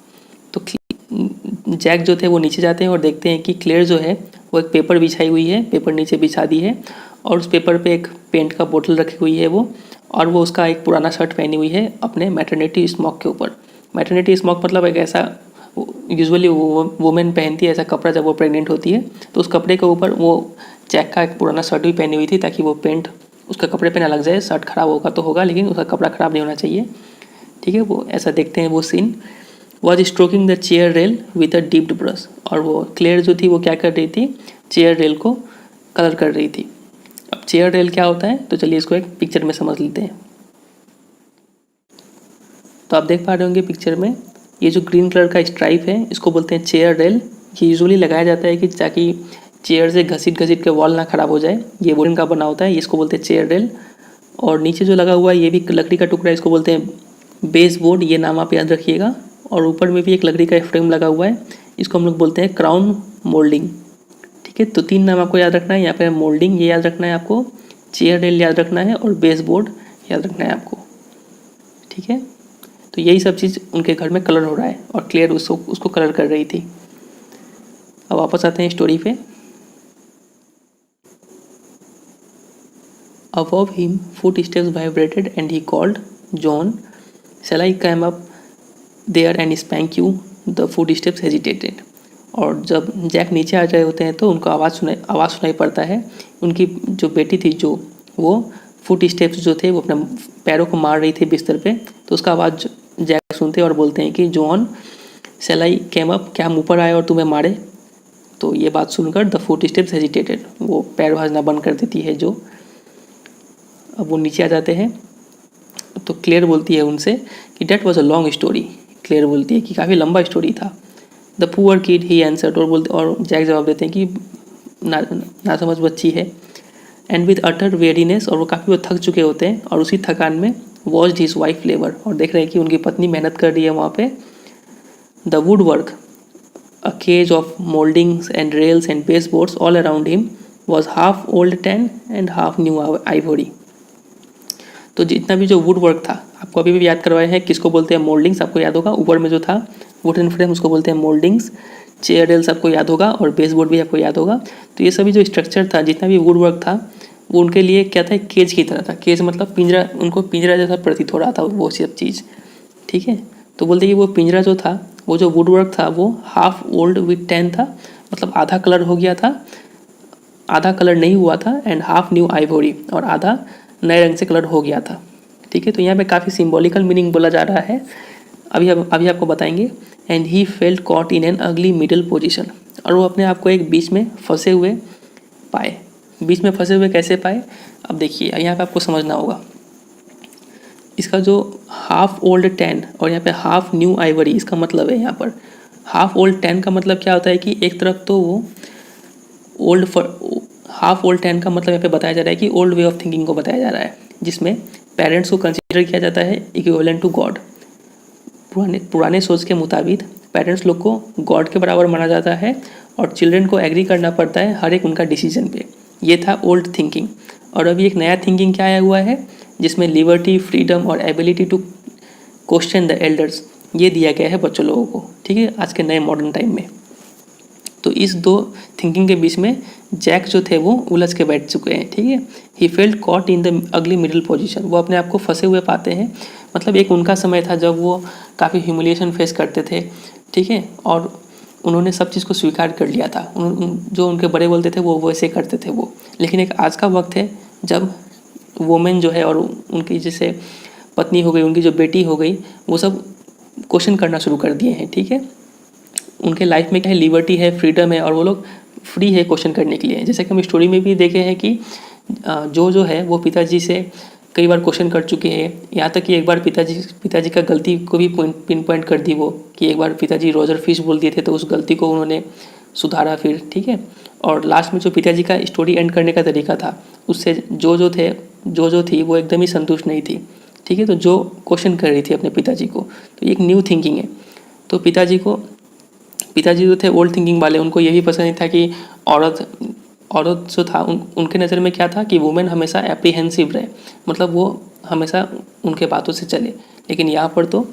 Speaker 1: तो जैक जो थे वो नीचे जाते हैं और देखते हैं कि क्लेयर जो है वो एक पेपर बिछाई हुई है, पेपर नीचे बिछा दी है और उस पेपर पे एक पेंट का बोतल रखी हुई है वो, और वो उसका एक पुराना शर्ट पहनी हुई है अपने मैटरनिटी स्मॉक के ऊपर। मैटरनिटी स्मॉक मतलब एक ऐसा यूजुअली वुमेन पहनती है ऐसा कपड़ा जब वो प्रेग्नेंट होती है, तो उस कपड़े के ऊपर वो जैक का एक पुराना शर्ट भी पहनी हुई थी ताकि वो पेंट उसका कपड़े पे ना लग जाए। शर्ट खराब होगा तो होगा लेकिन उसका कपड़ा ख़राब नहीं होना चाहिए, ठीक है। वो ऐसा देखते हैं वो scene. Was stroking the chair rail with a dipped brush. और वो क्लेयर जो थी वो क्या कर रही थी, चेयर रेल को कलर कर रही थी। अब चेयर रेल क्या होता है तो चलिए इसको एक पिक्चर में समझ लेते हैं। तो आप देख पा रहे होंगे पिक्चर में ये जो ग्रीन कलर का स्ट्राइप है इसको बोलते हैं चेयर रेल। ये यूजुअली लगाया जाता है कि ताकि चेयर से घसीट घसीट के वॉल ना ख़राब हो जाए। ये वुडन का बना होता है, इसको बोलते हैं चेयर रेल। और नीचे जो लगा हुआ है ये भी लकड़ी का टुकड़ा, इसको बोलते हैं बेस बोर्ड, ये नाम आप याद रखिएगा। और ऊपर में भी एक लकड़ी का फ्रेम लगा हुआ है, इसको हम लोग बोलते हैं क्राउन मोल्डिंग, ठीक है। तो 3 नाम आपको याद रखना है, यहाँ पे मोल्डिंग ये याद रखना है आपको, चेयर रेल याद रखना है और बेस बोर्ड याद रखना है आपको, ठीक है। तो यही सब चीज़ उनके घर में कलर हो रहा है और क्लियर उसको कलर कर रही थी। अब वापस आते हैं स्टोरी पे। Above him footsteps vibrated and he called, John, shall I climb up there and spank you? The footsteps hesitated. और जब जैक नीचे आ रहे होते हैं तो उनको आवाज़ सुनाई पड़ता है। उनकी जो बेटी थी जो वो फुट स्टेप्स जो थे वो अपने पैरों को मार रही थी बिस्तर पे, तो उसका आवाज़ जैक सुनते और बोलते हैं कि John shall I come up, क्या हम ऊपर आए और तुम्हें मारे। तो ये बात सुनकर द फुट स्टेप्स हेजिटेटेड, वो पैर भाजना बंद कर देती है जो। अब वो नीचे आ जाते हैं तो क्लेयर बोलती है उनसे कि that was a long story. Claire बोलती है कि काफ़ी लंबा स्टोरी था। The poor kid he answered, और जैक जवाब देते हैं कि ना समझ बच्ची है। एंड विद अटर वेरीनेस, और वो काफ़ी वो थक चुके होते हैं और उसी थकान में वॉच्ड हिज वाइफ लेबर, और देख रहे हैं कि उनकी पत्नी मेहनत कर रही है वहाँ पे। The wood work, a cage of mouldings and rails and base boards all around him was half old tan and half new ivory. तो जितना भी जो वुड वर्क था आपको अभी भी याद करवाए हैं, किसको बोलते हैं, मोल्डिंग्स, आपको याद होगा। ऊपर में जो था वुडन फ्रेम उसको बोलते हैं मोल्डिंग्स। चेयर रेल्स आपको याद होगा और बेस बोर्ड भी आपको याद होगा। तो ये सभी जो स्ट्रक्चर था, जितना भी वुड वर्क था, वो उनके लिए क्या था, केज की तरह था। केज मतलब पिंजरा, उनको पिंजरा जैसा प्रतीत हो रहा था वो सब चीज़, ठीक है। तो बोलते कि वो पिंजरा जो था, वो जो वुड वर्क था वो हाफ ओल्ड विथ टैन था, मतलब आधा कलर हो गया था, आधा कलर नहीं हुआ था। एंड हाफ न्यू आइवरी, और आधा नए रंग से कलर हो गया था, ठीक है। तो यहाँ पे काफ़ी सिंबॉलिकल मीनिंग बोला जा रहा है, अभी आपको बताएंगे। And he felt caught in an अगली मिडल पोजीशन, और वो अपने आप को एक बीच में फंसे हुए पाए। बीच में फंसे हुए कैसे पाए, अब देखिए यहाँ पे आपको समझना होगा। इसका जो हाफ ओल्ड टैन और यहाँ पे हाफ न्यू आइवरी, इसका मतलब है यहाँ पर हाफ ओल्ड टैन का मतलब क्या होता है कि एक तरफ तो वो हाफ ओल्ड टैन का मतलब यहाँ पे बताया जा रहा है कि ओल्ड वे ऑफ थिंकिंग को बताया जा रहा है, जिसमें पेरेंट्स को कंसीडर किया जाता है इक्विवेलेंट टू गॉड। पुराने सोच के मुताबिक पेरेंट्स लोग को गॉड के बराबर माना जाता है और चिल्ड्रन को एग्री करना पड़ता है हर एक उनका डिसीजन पे। ये था ओल्ड थिंकिंग। और अभी एक नया थिंकिंग क्या आया हुआ है, जिसमें लिबर्टी, फ्रीडम और ability to question the elders, ये दिया गया है बच्चों लोगों को, ठीक है, आज के नए मॉडर्न टाइम में। तो इस दो थिंकिंग के बीच में जैक जो थे वो उलझ के बैठ चुके हैं, ठीक है। He felt caught in the ugly middle position, वो अपने आप को फंसे हुए पाते हैं। मतलब एक उनका समय था जब वो काफ़ी ह्यूमिलिएशन फेस करते थे, ठीक है, और उन्होंने सब चीज़ को स्वीकार कर लिया था। जो उनके बड़े बोलते थे वो वैसे करते थे वो। लेकिन एक आज का वक्त है जब वोमेन जो है और उनकी जैसे पत्नी हो गई, उनकी जो बेटी हो गई, वो सब क्वेश्चन करना शुरू कर दिए हैं, ठीक है। उनके लाइफ में क्या है, लिबर्टी है, फ्रीडम है, और वो लोग फ्री है क्वेश्चन करने के लिए। जैसे कि हम स्टोरी में भी देखे हैं कि जो है वो पिताजी से कई बार क्वेश्चन कर चुके हैं। यहाँ तक कि एक बार पिताजी का गलती को भी पिन पॉइंट कर दी वो, कि एक बार पिताजी रोजर फिश बोल दिए थे तो उस गलती को उन्होंने सुधारा फिर, ठीक है। और लास्ट में जो पिताजी का स्टोरी एंड करने का तरीका था, उससे जो थी वो एकदम ही संतुष्ट नहीं थी, ठीक है। तो जो क्वेश्चन कर रही थी अपने पिताजी को, तो एक न्यू थिंकिंग है। तो पिताजी जो थे ओल्ड थिंकिंग वाले, उनको यही पसंद नहीं था कि औरत जो था उनके नज़र में क्या था कि वुमेन हमेशा एप्रीहेंसिव रहे, मतलब वो हमेशा उनके बातों से चले। लेकिन यहाँ पर तो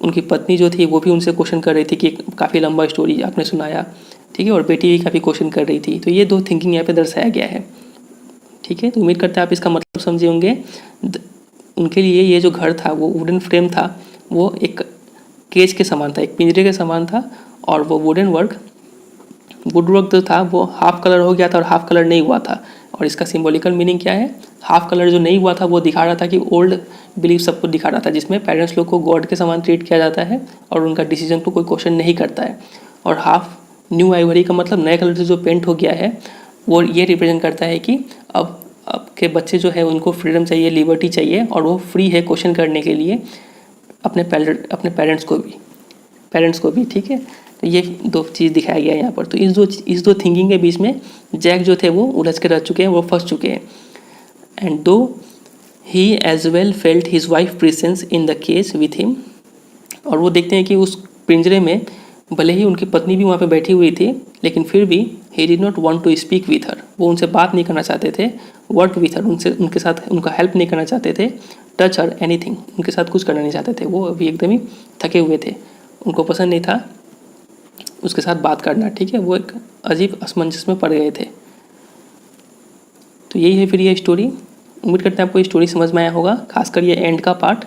Speaker 1: उनकी पत्नी जो थी वो भी उनसे क्वेश्चन कर रही थी कि काफ़ी लंबा स्टोरी आपने सुनाया, ठीक है, और बेटी भी काफ़ी क्वेश्चन कर रही थी। तो ये दो थिंकिंग यहाँ पे दर्शाया गया है, ठीक है। तो उम्मीद करते हैं आप इसका मतलब समझे होंगे। उनके लिए ये जो घर था वो वुडन फ्रेम था, वो एक केज के समान था, एक पिंजरे के समान था, और वो वुड वर्क जो था वो हाफ कलर हो गया था और हाफ कलर नहीं हुआ था। और इसका सिंबॉलिकल मीनिंग क्या है, हाफ कलर जो नहीं हुआ था वो दिखा रहा था कि ओल्ड बिलीफ सब कुछ दिखा रहा था, जिसमें पेरेंट्स लोग को गॉड के समान ट्रीट किया जाता है और उनका डिसीजन को कोई क्वेश्चन नहीं करता है। और हाफ न्यू आइवरी का मतलब नए कलर से जो पेंट हो गया है, वो ये रिप्रेजेंट करता है कि अब के बच्चे जो है उनको फ्रीडम चाहिए, लिबर्टी चाहिए, और वो फ्री है क्वेश्चन करने के लिए अपने पेरेंट्स को भी, ठीक है। तो ये दो चीज़ दिखाया गया है यहाँ पर। तो इस दो थिंकिंग के बीच में जैक जो थे वो उलझ के रह चुके हैं, वो फंस चुके हैं। And though he as well felt his wife presence in the cage with him, और वो देखते हैं कि उस पिंजरे में भले ही उनकी पत्नी भी वहाँ पे बैठी हुई थी, लेकिन फिर भी he did not want to speak with her, वो उनसे बात नहीं करना चाहते थे, वर्क विथ हर, उनके साथ उनका हेल्प नहीं करना चाहते थे, टच हर एनीथिंग, उनके साथ कुछ करना नहीं चाहते थे। वो अभी एकदम ही थके हुए थे, उनको पसंद नहीं था उसके साथ बात करना, ठीक है। वो एक अजीब असमंजस में पड़ गए थे। तो यही है फिर ये स्टोरी। उम्मीद करते हैं आपको ये स्टोरी समझ में आया होगा, खासकर ये एंड का पार्ट।